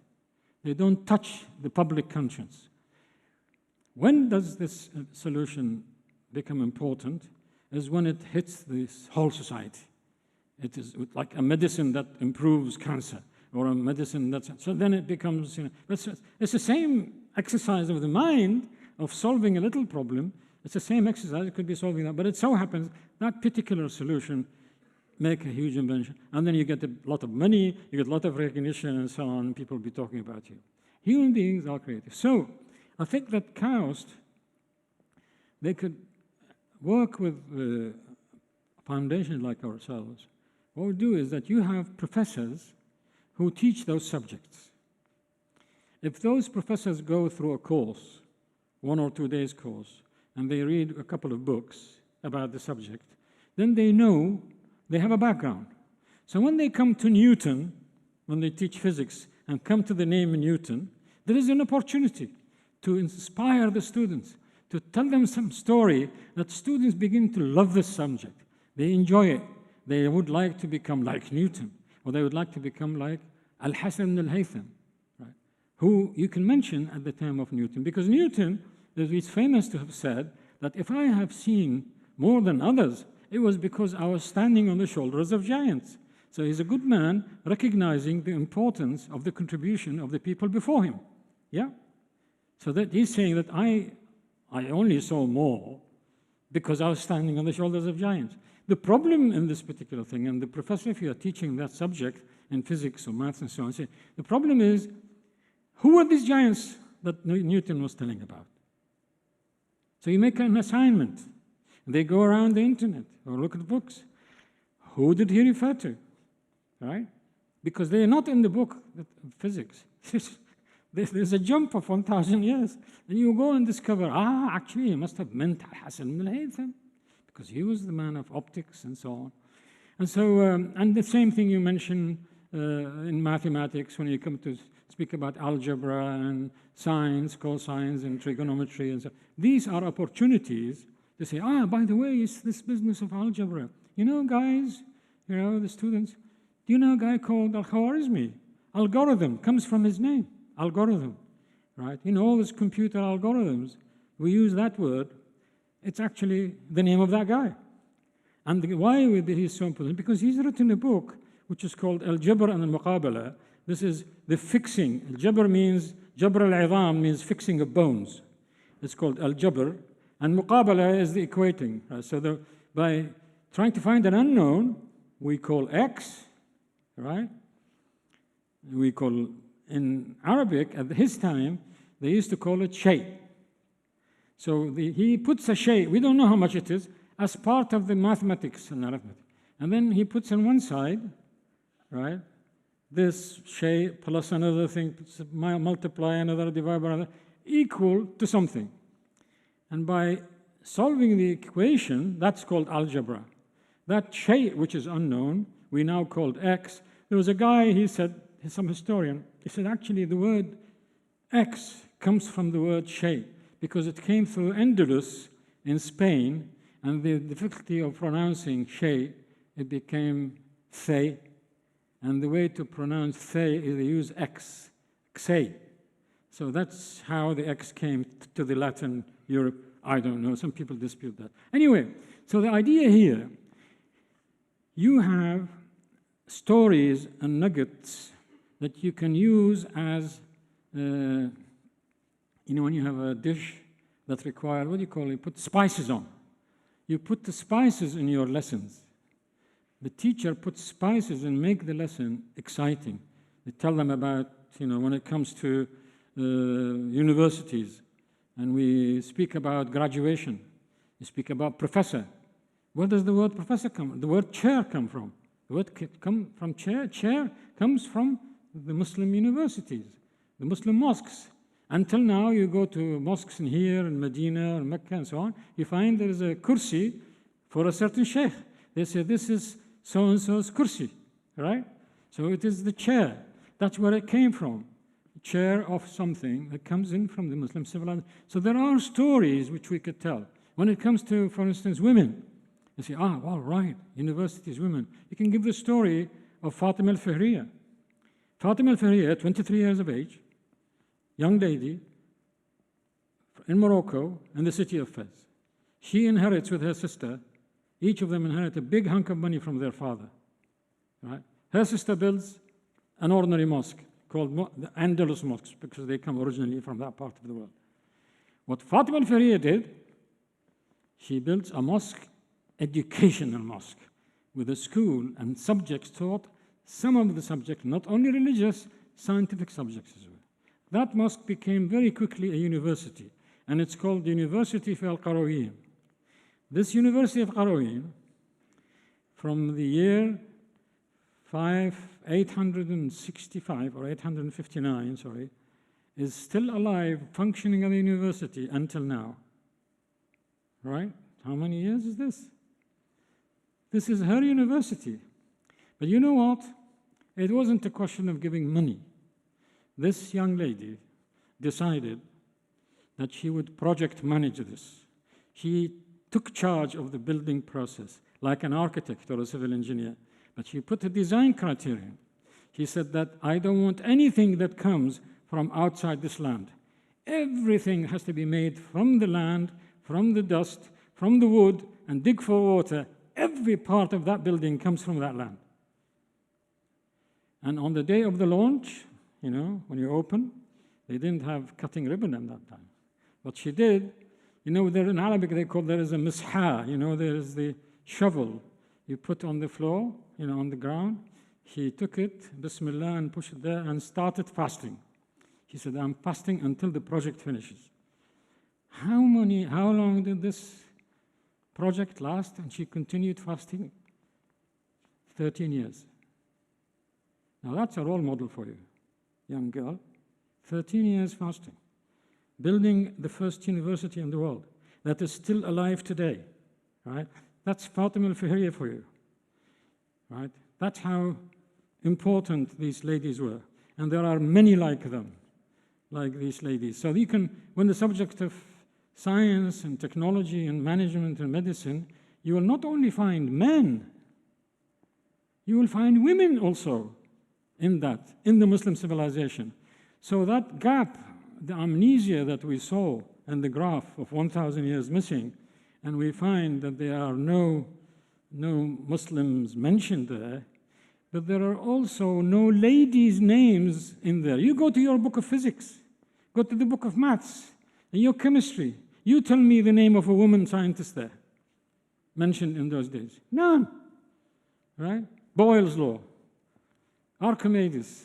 They don't touch the public conscience. When does this solution become important? Is when it hits this whole society. It is like a medicine that improves cancer, or a medicine that's, so then it becomes, you know, it's the same exercise of the mind of solving a little problem. It's the same exercise, it could be solving that, but it so happens that particular solution make a huge invention, and then you get a lot of money, you get a lot of recognition and so on, people will be talking about you. Human beings are creative. So I think that KAUST, they could work with foundations like ourselves. What we do is that you have professors who teach those subjects. If those professors go through a course, 1 or 2 days course, and they read a couple of books about the subject, then they know they have a background. So when they come to Newton, when they teach physics and come to the name Newton, there is an opportunity to inspire the students, to tell them some story that students begin to love this subject. They enjoy it. They would like to become like Newton, or they would like to become like Al-Hasan al-Haytham, right? Who you can mention at the time of Newton, because Newton is famous to have said that if I have seen more than others, it was because I was standing on the shoulders of giants. So he's a good man, recognizing the importance of the contribution of the people before him. Yeah? So that he's saying that I only saw more because I was standing on the shoulders of giants. The problem in this particular thing, and the professor, if you are teaching that subject in physics or maths and so on, say, the problem is, who are these giants that Newton was telling about? So you make an assignment. They go around the internet or look at books. Who did he refer to? Right? Because they're not in the book of physics. There's a jump of 1,000 years. And you go and discover, actually, he must have meant Hasan al-Haytham, because he was the man of optics and so on. And so, and the same thing you mention in mathematics when you come to speak about algebra and science, cosines and trigonometry and so. These are opportunities to say, by the way, it's this business of algebra. You know, guys, you know, the students, do you know a guy called Al-Khwarizmi? Algorithm comes from his name, algorithm, right? You know, all these computer algorithms, we use that word. It's actually the name of that guy. And why he's so important? Because he's written a book which is called Al-Jabr and Al-Muqabala. This is the fixing. Al-Jabr means, Jabr al-Idham means fixing of bones. It's called Al-Jabr. And Muqabala is the equating. So by trying to find an unknown, we call X, right? We call, in Arabic, at his time, they used to call it shay. So he puts a shay, we don't know how much it is, as part of the mathematics and arithmetic. And then he puts on one side, right, this shay plus another thing, multiply another, divide by another, equal to something. And by solving the equation, that's called algebra. That shay, which is unknown, we now called x. There was a guy, he said, some historian, he said actually the word x comes from the word shay because it came through Andalus in Spain, and the difficulty of pronouncing shay, it became thay. And the way to pronounce thay is they use x, xay. So that's how the x came to the Latin Europe. I don't know, some people dispute that. Anyway, so the idea here, you have stories and nuggets that you can use as, when you have a dish that requires, what do you call it, put spices on. You put the spices in your lessons. The teacher puts spices and make the lesson exciting. They tell them about, when it comes to universities, and we speak about graduation. We speak about professor. Where does the word professor come? The word chair come from. The word come from chair. Chair comes from the Muslim universities, the Muslim mosques. Until now, you go to mosques in here, in Medina, and Mecca, and so on, you find there is a kursi for a certain sheikh. They say, this is so-and-so's kursi, right? So it is the chair. That's where it came from. Chair of something that comes in from the Muslim civilization. So there are stories which we could tell. When it comes to, for instance, women, you say, well, right, universities, women. You can give the story of Fatima al-Fihriya. Fatima al-Fihriya, 23 years of age, young lady in Morocco, in the city of Fez. She inherits with her sister, each of them inherit a big hunk of money from their father. Right? Her sister builds an ordinary mosque called the Andalus mosques because they come originally from that part of the world. What Fatima al-Fihriya did, she built a mosque, educational mosque, with a school and subjects taught, some of the subjects, not only religious, scientific subjects as well. That mosque became very quickly a university, and it's called the University of Al-Qarawiyyin. This University of Qarawiyyin, from the year 865 or 859, sorry, is still alive, functioning at the university until now. Right? How many years is this? This is her university. But you know what? It wasn't a question of giving money. This young lady decided that she would project manage this. She took charge of the building process, like an architect or a civil engineer. But she put a design criterion. She said that I don't want anything that comes from outside this land. Everything has to be made from the land, from the dust, from the wood, and dig for water. Every part of that building comes from that land. And on the day of the launch, when you open, they didn't have cutting ribbon at that time. What she did, there in Arabic they call there is a misha, there is the shovel you put on the floor, on the ground. She took it, Bismillah, and pushed it there and started fasting. She said, I'm fasting until the project finishes. How long did this project last? And she continued fasting 13 years. Now that's a role model for you, young girl. 13 years fasting, building the first university in the world that is still alive today, right? That's Fatima al-Fihriya for you, right? That's how important these ladies were. And there are many like them, like these ladies. So you can, when the subject of science and technology and management and medicine, you will not only find men, you will find women also in that, in the Muslim civilization. So that gap, the amnesia that we saw in the graph of 1,000 years missing, and we find that there are no Muslims mentioned there, but there are also no ladies' names in there. You go to your book of physics, go to the book of maths, and your chemistry. You tell me the name of a woman scientist there mentioned in those days. None, right? Boyle's law, Archimedes,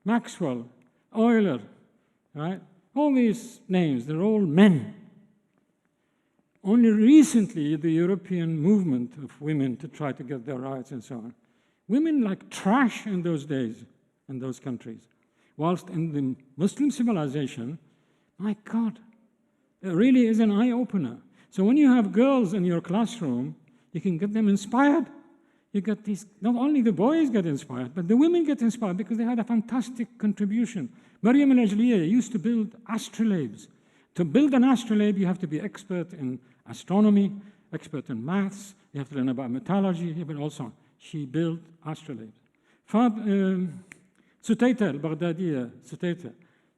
Maxwell, Euler, right? All these names, they're all men. Only recently, the European movement of women to try to get their rights and so on. Women like trash in those days, in those countries. Whilst in the Muslim civilization, my God, it really is an eye-opener. So when you have girls in your classroom, you can get them inspired. You get these, not only the boys get inspired, but the women get inspired because they had a fantastic contribution. Maryam al-Ajliya used to build astrolabes. To build an astrolabe, you have to be expert in astronomy, expert in maths, you have to learn about metallurgy, but also she built astrolabes. Sutayta al-Baghdadiya,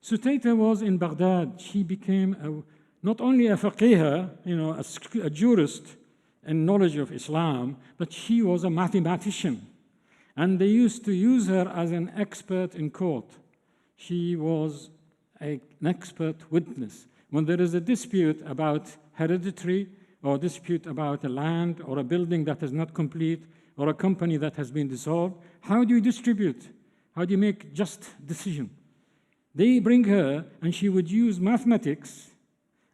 Sutayta was in Baghdad. She became not only a faqihah, a jurist in knowledge of Islam, but she was a mathematician. And they used to use her as an expert in court. She was an expert witness. When there is a dispute about hereditary, or a dispute about a land, or a building that is not complete, or a company that has been dissolved, how do you distribute? How do you make just decision? They bring her, and she would use mathematics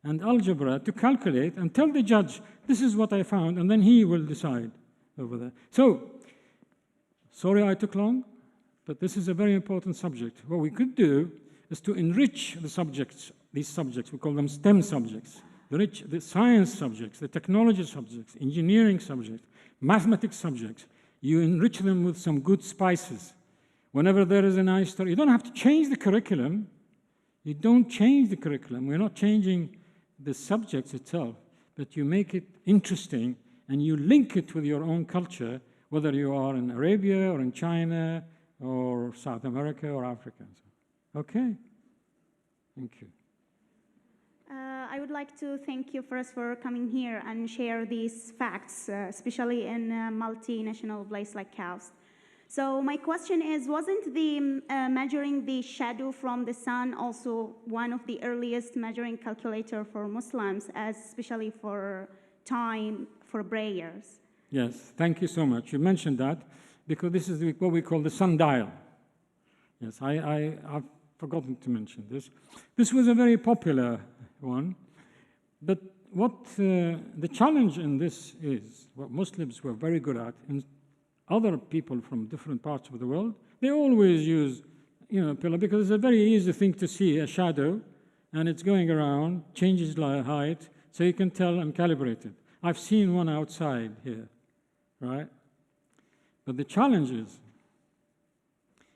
and algebra to calculate and tell the judge, this is what I found, and then he will decide over there. So, sorry I took long, but this is a very important subject. What we could do is to enrich the subjects, these subjects, we call them STEM subjects, the science subjects, the technology subjects, engineering subjects, mathematics subjects. You enrich them with some good spices. Whenever there is a nice story, you don't have to change the curriculum. You don't change the curriculum. We're not changing the subjects itself, but you make it interesting and you link it with your own culture, whether you are in Arabia or in China or South America or Africa. Okay? Thank you. I would like to thank you first for coming here and share these facts, especially in a multinational place like KAUST. So my question is, wasn't the measuring the shadow from the sun also one of the earliest measuring calculator for Muslims, especially for time for prayers? Yes, thank you so much. You mentioned that because this is what we call the sundial. Yes, I've forgotten to mention this. This was a very popular one, but what the challenge in this is, what Muslims were very good at, and other people from different parts of the world, they always use, pillar, because it's a very easy thing to see, a shadow, and it's going around, changes height, so you can tell and calibrate it. I've seen one outside here, right? But the challenge is,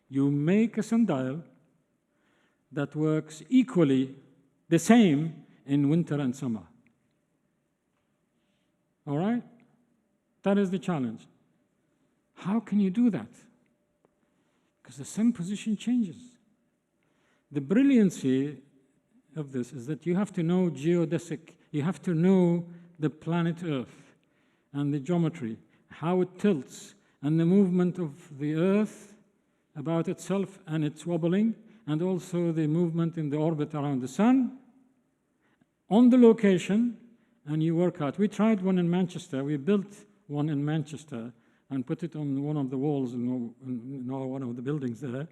you make a sundial that works equally the same in winter and summer. All right? That is the challenge. How can you do that? Because the sun position changes. The brilliancy of this is that you have to know geodesic, you have to know the planet Earth and the geometry, how it tilts, and the movement of the Earth about itself and its wobbling, and also the movement in the orbit around the sun, on the location, and you work out. We tried one in Manchester. We built one in Manchester and put it on one of the walls in one of the buildings there.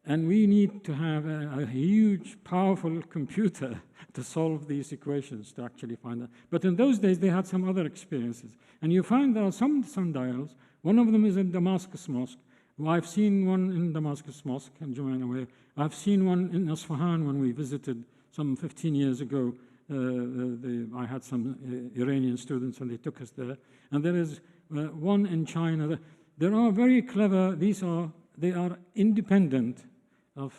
And we need to have a huge, powerful computer to solve these equations to actually find that. But in those days, they had some other experiences. And you find there are some sundials. One of them is in Damascus Mosque. Well, I've seen one in Damascus Mosque in Jumaynaway. I've seen one in Isfahan when we visited some 15 years ago. I had some Iranian students and they took us there. And there is one in China. There are very clever, they are independent of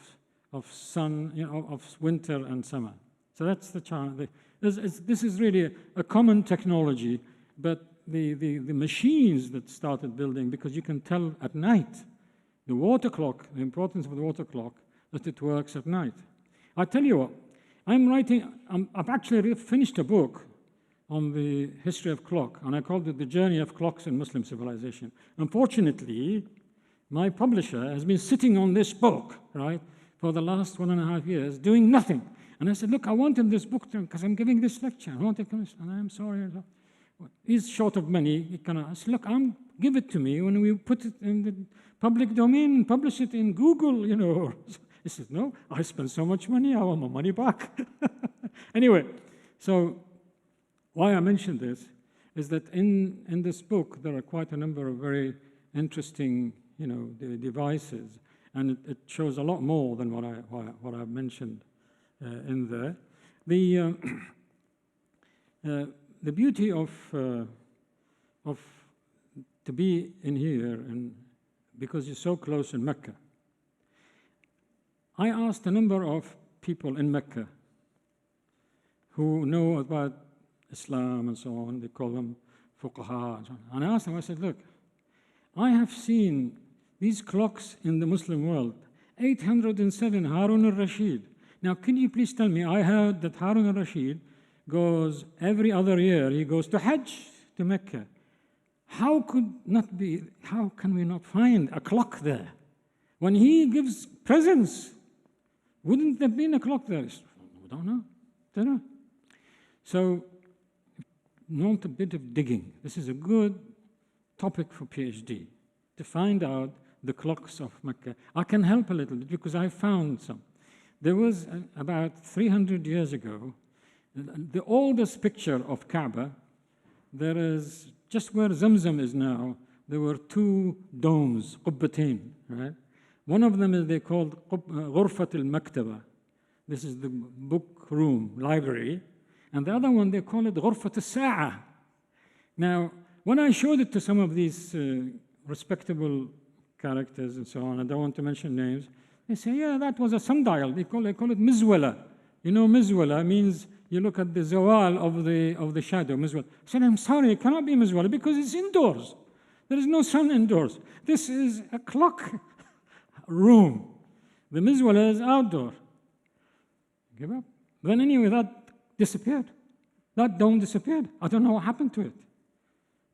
sun, of winter and summer. So that's the challenge. This is really a common technology, but the machines that started building, because you can tell at night, the water clock, the importance of the water clock, that it works at night. I tell you what, I've actually finished a book on the history of clock, and I called it The Journey of Clocks in Muslim Civilization. Unfortunately, my publisher has been sitting on this book, right, for the last 1.5 years, doing nothing. And I said, look, I wanted this book because I'm giving this lecture. I want it, and I'm sorry. He's short of money. I said, look, give it to me when we put it in the public domain and publish it in Google, He said, no, I spent so much money, I want my money back. Anyway, so why I mentioned this is that in this book, there are quite a number of very interesting, the devices, and it shows a lot more than what I've mentioned in there. the beauty of to be in here, and because you're so close in Mecca, I asked a number of people in Mecca who know about Islam and so on. They call them fuqaha and so on. And I asked them, I said, look, I have seen these clocks in the Muslim world, 807 Harun al-Rashid. Now, can you please tell me, I heard that Harun al-Rashid goes every other year, he goes to Hajj, to Mecca. How can we not find a clock there? When he gives presents, wouldn't there be a clock there? We don't know. So, not a bit of digging. This is a good topic for PhD, to find out the clocks of Mecca. I can help a little bit because I found some. There was, about 300 years ago, the oldest picture of Kaaba, there is, just where Zamzam is now, there were two domes, qubbatain, right? One of them is they called Ghurfat al-Maktaba. This is the book room, library. And the other one, they call it Ghurfat al-Sa'a. Now, when I showed it to some of these respectable characters and so on, I don't want to mention names, they say, yeah, that was a sundial. They call it mizwala. You know, mizwala means you look at the zawal of the shadow, mizwala. I said, I'm sorry, it cannot be mizwala because it's indoors. There is no sun indoors. This is a clock room. The mizwala is outdoor. Give up. Then anyway, that disappeared. That dome disappeared. I don't know what happened to it.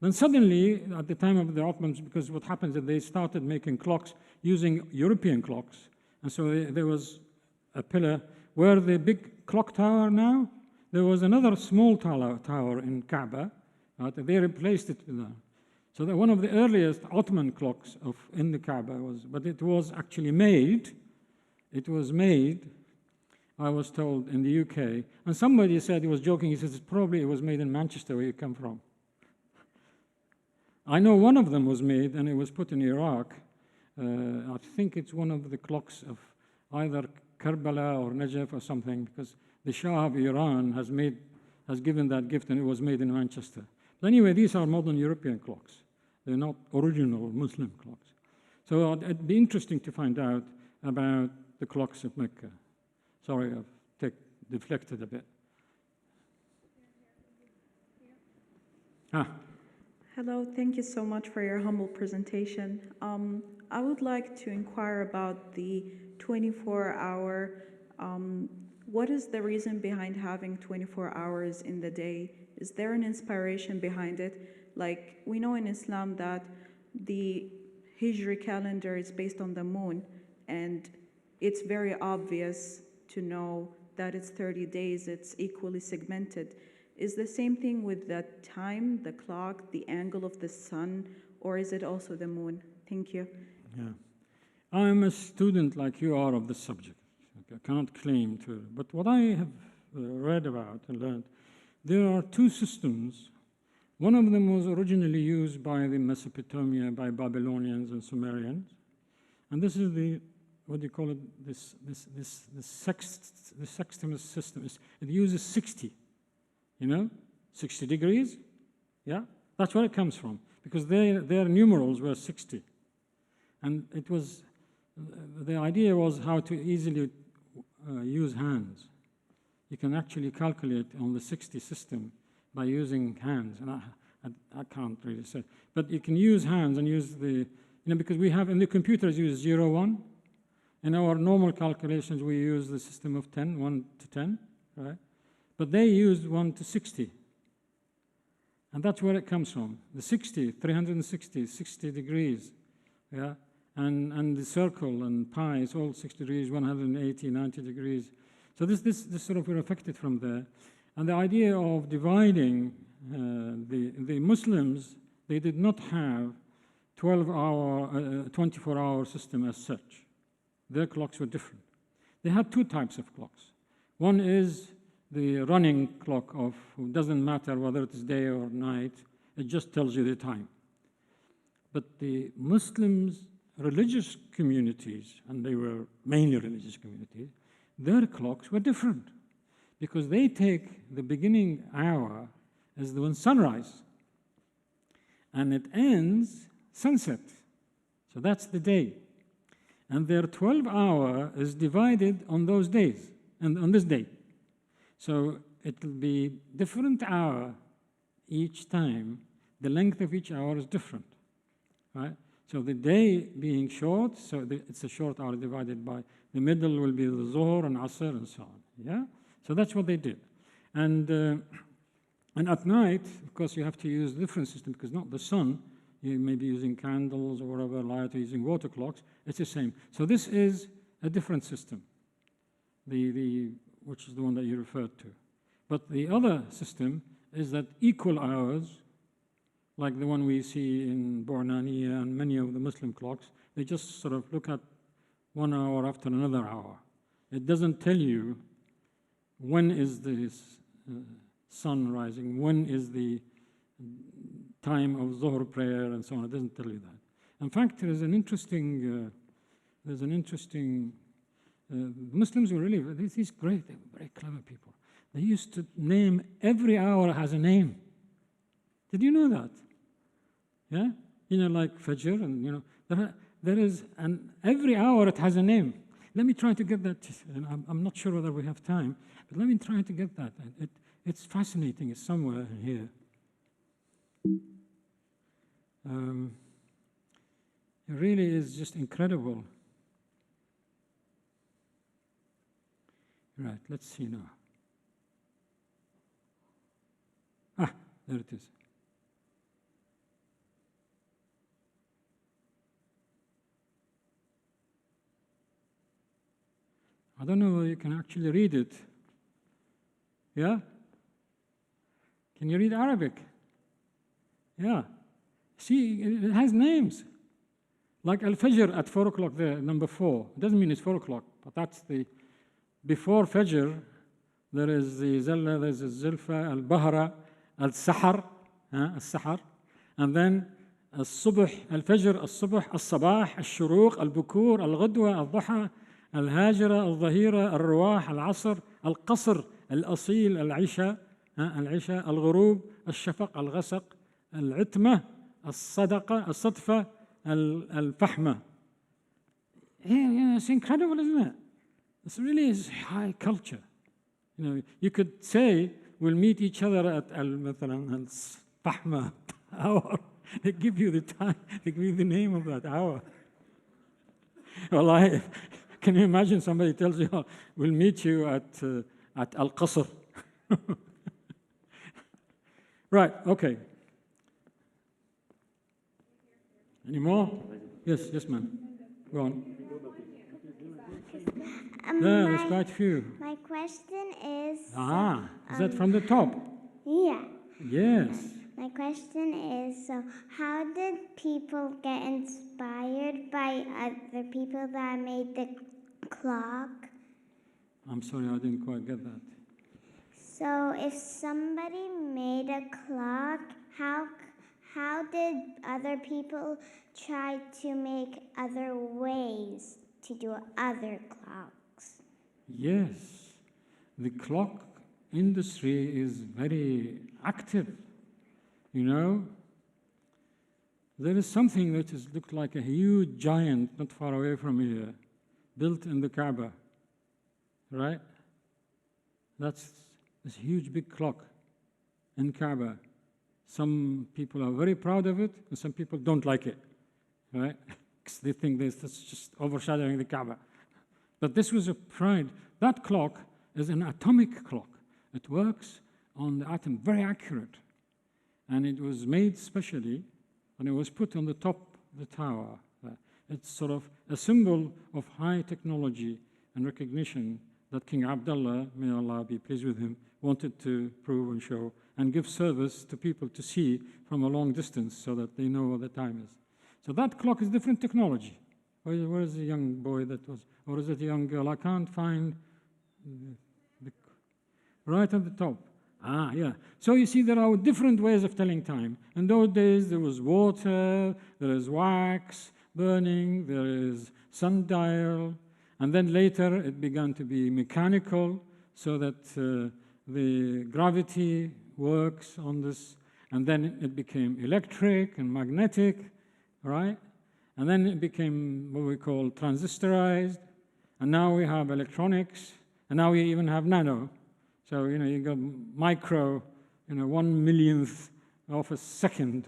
Then suddenly, at the time of the Ottomans, because what happens is they started making clocks using European clocks. And so there was a pillar where the big clock tower now, there was another small tower in Kaaba. Right? They replaced it with that. So that one of the earliest Ottoman clocks in the Kaaba but it was actually made. It was made, I was told, in the UK. And somebody said, he was joking, he says, probably it was made in Manchester, where you come from. I know one of them was made, and it was put in Iraq. I think it's one of the clocks of either Karbala or Najaf or something, because the Shah of Iran has given that gift, and it was made in Manchester. But anyway, these are modern European clocks. They're not original Muslim clocks. So it'd be interesting to find out about the clocks of Mecca. Sorry, I've deflected a bit. Hello, thank you so much for your humble presentation. I would like to inquire about the 24-hour. What is the reason behind having 24 hours in the day? Is there an inspiration behind it? Like, we know in Islam that the Hijri calendar is based on the moon, and it's very obvious to know that it's 30 days, it's equally segmented. Is the same thing with the time, the clock, the angle of the sun, or is it also the moon? Thank you. Yeah. I'm a student like you are of the subject. I cannot claim to, but what I have read about and learned, there are two systems. One of them was originally used by the Mesopotamia, by Babylonians and Sumerians. And this is the, what do you call it, the sextimus system. It uses 60. You know, 60 degrees, yeah? That's where it comes from, because their numerals were 60. And it was, the idea was how to easily use hands. You can actually calculate on the 60 system by using hands, and I can't really say. But you can use hands and use because we have, in the computers, use 0, 1. In our normal calculations, we use the system of 10, 1 to 10, right? But they used 1 to 60. And that's where it comes from. The 60, 360, 60 degrees. Yeah? And the circle and pi is all 60 degrees, 180, 90 degrees. So this sort of were affected from there. And the idea of dividing the Muslims, they did not have 24-hour system as such. Their clocks were different. They had two types of clocks. One is the running clock of, it doesn't matter whether it is day or night, it just tells you the time. But the Muslims, religious communities, and they were mainly religious communities, their clocks were different because they take the beginning hour is the one sunrise. And it ends sunset. So that's the day. And their 12-hour is divided on those days, and on this day. So it will be different hour each time. The length of each hour is different, right? So the day being short, so it's a short hour divided by, the middle will be the Zuhr and Asr and so on, yeah? So that's what they did. And at night, of course, you have to use a different system because not the sun, you may be using candles or whatever light or using water clocks, it's the same. So this is a different system, which is the one that you referred to. But the other system is that equal hours, like the one we see in Bornania and many of the Muslim clocks, they just sort of look at 1 hour after another hour. It doesn't tell you when is the sun rising, when is the time of Zuhr prayer, and so on. It doesn't tell you that. In fact, there's an interesting, Muslims were really, these great, they were very clever people. They used to name, every hour has a name. Did you know that? Yeah? You know, like Fajr, and you know, there is, every hour it has a name. Let me try to get that, I'm not sure whether we have time, but let me try to get that. It's fascinating, it's somewhere here. It really is just incredible. Right, let's see now. Ah, there it is. I don't know whether you can actually read it. Yeah? Can you read Arabic? Yeah. See, it has names. Like Al-Fajr at 4 o'clock there, number 4. It doesn't mean it's 4 o'clock, but that's the, before Fajr, there is the Zalla, there's the Zulfa, Al-Bahra, Al-Sahar, Al-Sahar, and then Al-Subh, Al-Fajr, Al-Subh, Al-Sabah, Al-Shuruq, Al-Bukur, Al-Ghadwa, Al-Dhaha, Al-Hajra, Al-Dhahira, Al-Ruwah, Al-Asr, Al-Qasr, Al-Asil, Al-Isha, Al-Isha, Al-Ghurub, Al-Shafaq, Al-Ghasaq, Al-Itmah, Al-Sadaqa, Al-Sadfa, Al-Fahma. Yeah, it's incredible, isn't it? It's really is high culture. You know, you could say we'll meet each other at Al-Fahma hour. They give you the time, they give you the name of that hour. Well, can you imagine somebody tells you, oh, we'll meet you at Al-Qasr? Right, okay. Any more? Yes, ma'am. Go on. There's quite a few. My question is... Is that from the top? Yeah. Yes. My question is, so how did people get inspired by other people that made the clock? I'm sorry, I didn't quite get that. So if somebody made a clock, how did other people try to make other ways to do other clocks? Yes, the clock industry is very active. You know, there is something that looks like a huge giant not far away from here, built in the Kaaba, right? That's this huge big clock in Kaaba. Some people are very proud of it, and some people don't like it, right? Because they think that's just overshadowing the Kaaba. But this was a pride. That clock is an atomic clock. It works on the atom, very accurate. And it was made specially, and it was put on the top of the tower. It's sort of a symbol of high technology and recognition that King Abdullah, may Allah be pleased with him, wanted to prove and show and give service to people to see from a long distance so that they know what the time is. So that clock is different technology. Where is the young boy that was, or is it a young girl? I can't find right at the top. Yeah. So you see, there are different ways of telling time. In those days, there was water, there is wax burning, there is sundial, and then later it began to be mechanical, so that the gravity works on this, and then it became electric and magnetic, right? And then it became what we call transistorized, and now we have electronics, and now we even have nano. So, you got micro, 1/1,000,000th of a second,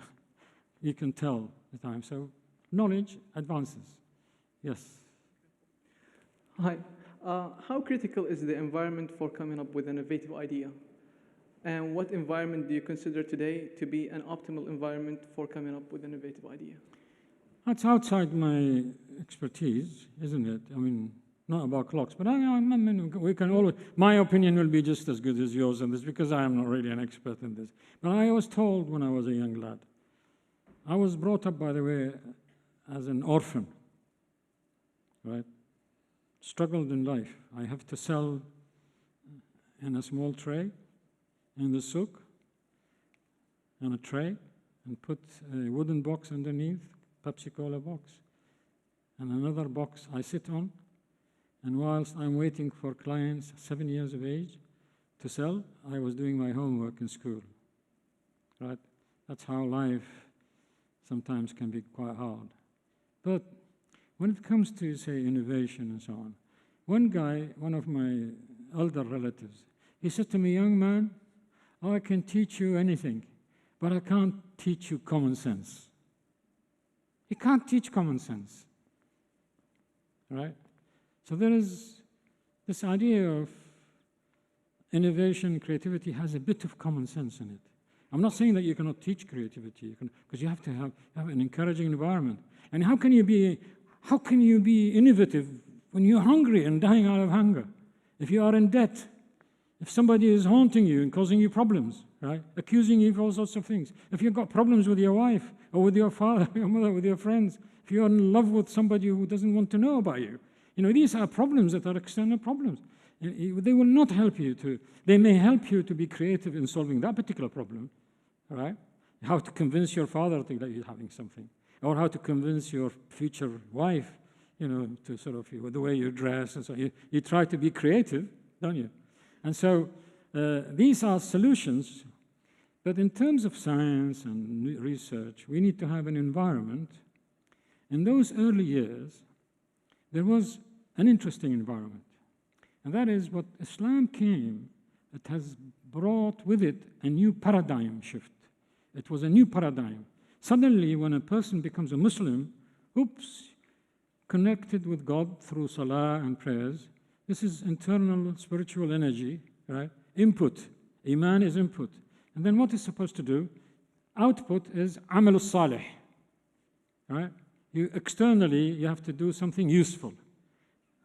you can tell the time. So knowledge advances. Yes? Hi. How critical is the environment for coming up with an innovative idea? And what environment do you consider today to be an optimal environment for coming up with an innovative idea? That's outside my expertise, isn't it? I mean, not about clocks, but we can always, my opinion will be just as good as yours on this because I am not really an expert in this. But I was told when I was a young lad, I was brought up, by the way, as an orphan, right? Struggled in life. I have to sell in a small tray in the souk, on a tray, and put a wooden box underneath, Pepsi Cola box, and another box I sit on, and whilst I'm waiting for clients 7 years of age to sell, I was doing my homework in school, right? That's how life sometimes can be quite hard. But when it comes to, say, innovation and so on, one guy, one of my elder relatives, he said to me, young man, I can teach you anything, but I can't teach you common sense. He can't teach common sense, right? So there is this idea of innovation, creativity has a bit of common sense in it. I'm not saying that you cannot teach creativity, because you have to have an encouraging environment. And how can you be innovative when you're hungry and dying out of hunger? If you are in debt, if somebody is haunting you and causing you problems, right? Accusing you of all sorts of things. If you've got problems with your wife or with your father, your mother, with your friends, if you're in love with somebody who doesn't want to know about you, these are problems that are external problems. They will not help you they may help you to be creative in solving that particular problem, right? How to convince your father that you're having something, or how to convince your future wife, to sort of, the way you dress, and so you try to be creative, don't you? And so these are solutions, but in terms of science and research, we need to have an environment. In those early years, there was an interesting environment, and that is what Islam came, it has brought with it a new paradigm shift. It was a new paradigm. Suddenly, when a person becomes a Muslim, connected with God through salah and prayers, this is internal spiritual energy, right? Input. Iman is input. And then what is supposed to do? Output is amal salih, right? Externally, you have to do something useful.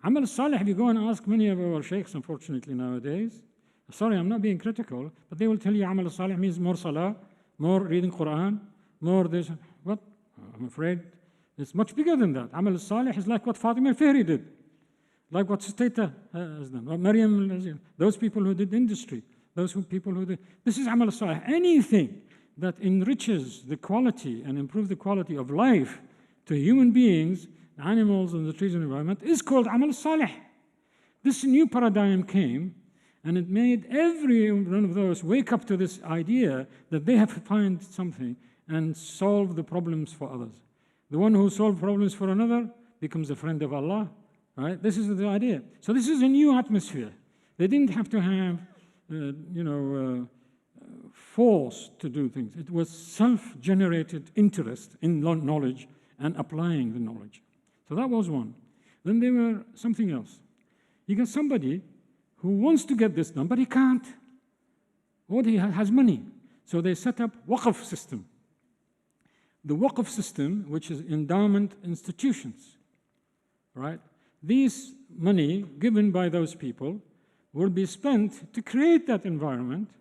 Amal salih, if you go and ask many of our sheikhs, unfortunately, nowadays, sorry, I'm not being critical, but they will tell you amal salih means more salah, more reading Quran, more this. What? I'm afraid it's much bigger than that. Amal salih is like what Fatima al-Fihri did, like what Sustata has done, what Maryam, those people who did industry, people who did. This is amal salih. Anything that enriches the quality and improves the quality of life to human beings, animals, and the trees and environment is called amal salih. This new paradigm came, and it made every one of those wake up to this idea that they have to find something and solve the problems for others. The one who solves problems for another becomes a friend of Allah, right? This is the idea. So this is a new atmosphere. They didn't have to have, force to do things. It was self-generated interest in knowledge and applying the knowledge. So that was one. Then there were something else. You got somebody who wants to get this done, but he can't. Or he has money. So they set up waqf system. The waqf system, which is endowment institutions, right? These money given by those people will be spent to create that environment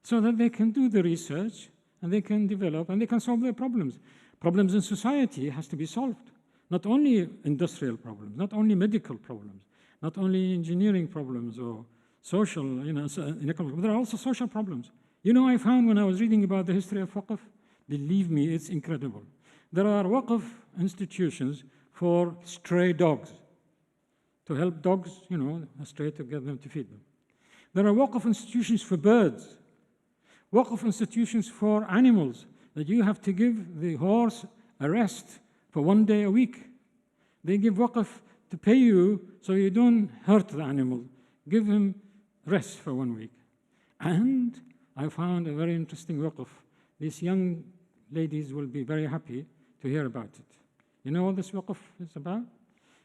so that they can do the research and they can develop and they can solve their problems. Problems in society has to be solved. Not only industrial problems, not only medical problems, not only engineering problems or social, there are also social problems. I found when I was reading about the history of waqf, believe me, it's incredible. There are waqf institutions for stray dogs, to help dogs, astray, to get them to feed them. There are waqf institutions for birds. waqf institutions for animals, that you have to give the horse a rest for 1 day a week. They give waqf to pay you so you don't hurt the animal. Give him rest for 1 week. And I found a very interesting waqf. These young ladies will be very happy to hear about it. You know what this waqf is about?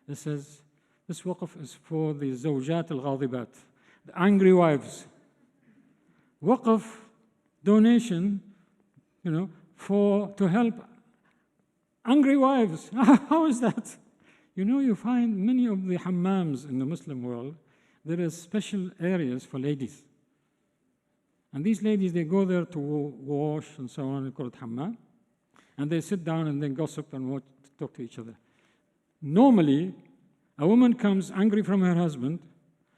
It says, this waqf is for the zawjat al-ghadibat, the angry wives. Waqf donation, to help angry wives. How is that? You find many of the hammams in the Muslim world, there are special areas for ladies. And these ladies, they go there to wash and so on, they call it hammam. And they sit down and then gossip and talk to each other. Normally, a woman comes angry from her husband.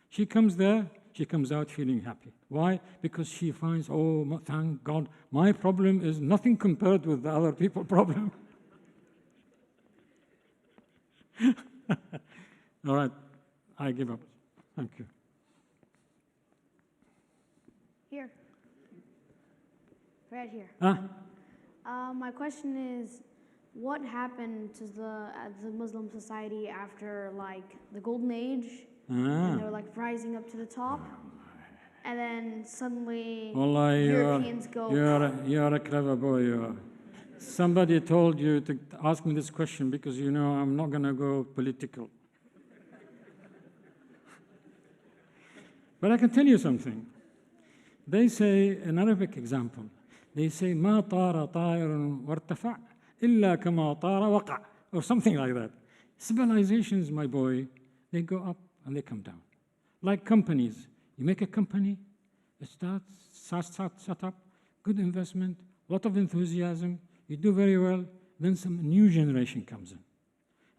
She comes there, she comes out feeling happy. Why? Because she finds, oh, thank God, my problem is nothing compared with the other people's problem. All right, I give up. Thank you. Here. Right here. Ah. My question is, what happened to the Muslim society after the Golden Age, and they were rising up to the top, and then suddenly Europeans go. You are a clever boy. You are. Somebody told you to ask me this question because I'm not going to go political. But I can tell you something. They say, an Arabic example, they say, ما طار طائر وارتفع إلا كما طار وقع, or something like that. Civilizations, my boy, they go up and they come down. Like companies. You make a company, it starts set up, good investment, lot of enthusiasm, you do very well, then some new generation comes in.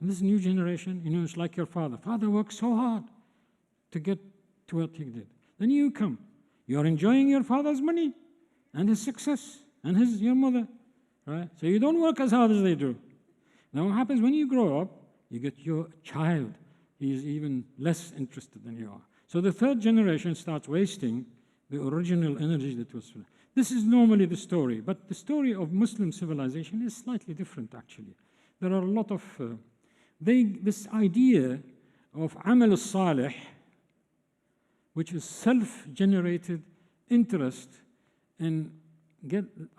And this new generation, it's like your father. Father worked so hard to get to what he did. Then you come. You're enjoying your father's money and his success and your mother, right? So you don't work as hard as they do. Now what happens when you grow up, you get your child. He is even less interested than you are. So the third generation starts wasting the original energy that was. This is normally the story, but the story of Muslim civilization is slightly different, actually. There are a lot of, this idea of amal al-salih, which is self-generated interest in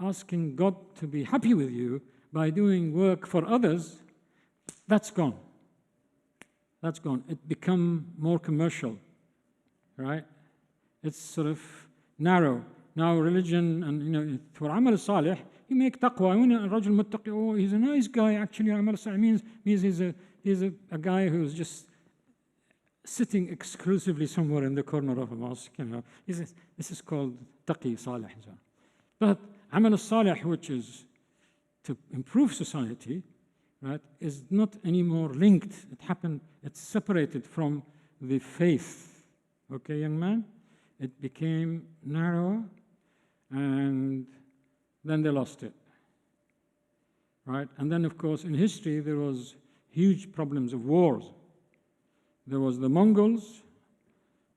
asking God to be happy with you by doing work for others, that's gone. That's gone. It become more commercial, right? It's sort of narrow. Now religion and for amal salih, you make taqwa. Rajul muttaqi, oh, he's a nice guy. Actually, amal salih means he's a guy who's just sitting exclusively somewhere in the corner of a mosque. This is called taqi salih. But amal salih, which is to improve society, right, is not anymore linked. It's separated from the faith. Okay, young man? It became narrower, and then they lost it. Right? And then, of course, in history, there was huge problems of wars. There was the Mongols.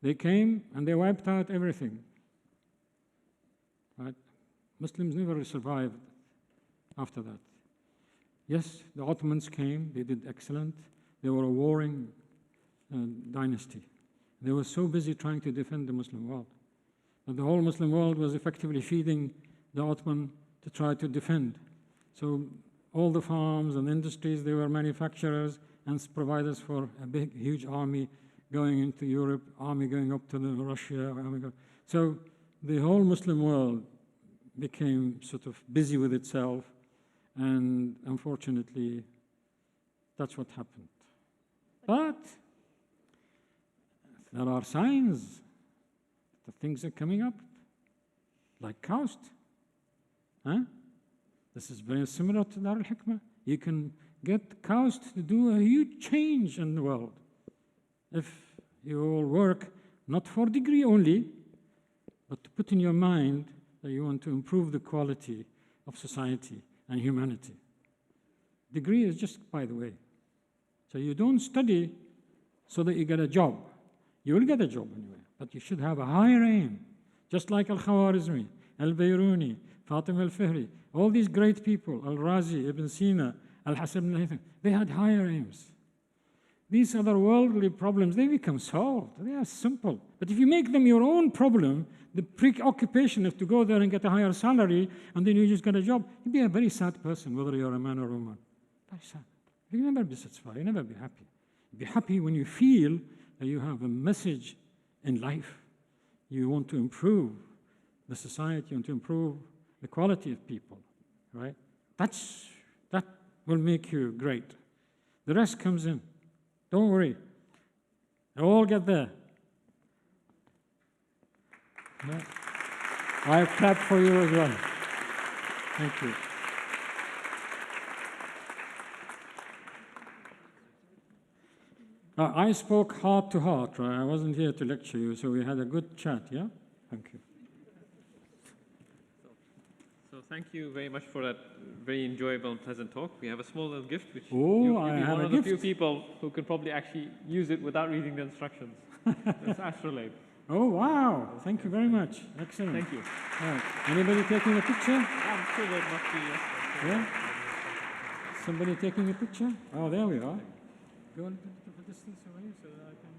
They came, and they wiped out everything. Right? Muslims never survived after that. Yes, the Ottomans came. They did excellent. They were a warring dynasty. They were so busy trying to defend the Muslim world. But the whole Muslim world was effectively feeding the Ottoman to try to defend. So all the farms and industries, they were manufacturers and providers for a big, huge army going into Europe, army going up to Russia. So the whole Muslim world became sort of busy with itself, and unfortunately, that's what happened. But there are signs that things are coming up, like Kaust. This is very similar to Dar al-Hikmah. You can get Kaust to do a huge change in the world if you all work not for degree only, but to put in your mind that you want to improve the quality of society and humanity. Degree is just by the way. So you don't study so that you get a job. You will get a job anyway, but you should have a higher aim, just like Al-Khawarizmi. Al-Bayruni, Fatima al-Fihri, all these great people, Al-Razi, Ibn Sina, Al-Hasan al-Haytham, they had higher aims. These other worldly problems, they become solved. They are simple. But if you make them your own problem, the preoccupation is to go there and get a higher salary, and then you just get a job, you'll be a very sad person, whether you're a man or a woman. Very sad. You'll never be satisfied. You'll never be happy. You'll be happy when you feel that you have a message in life. You want to improve the society, you want to improve the quality of people, right? That will make you great. The rest comes in. Don't worry. They'll all get there. Yeah. I clap for you as well. Thank you. I spoke heart to heart, right? I wasn't here to lecture you, so we had a good chat, yeah? Thank you. So thank you very much for that very enjoyable and pleasant talk. We have a small little gift, which Oh, you'll I be have one a of the gift. few people who can probably actually use it without reading the instructions. It's Astrolabe. Oh, wow. Thank you very much. Excellent. Thank you. All right. Anybody taking a picture? I'm sure there must be. Yes. Yeah? Somebody taking a picture? Oh, there we are. Go a little bit of a distance away so that I can...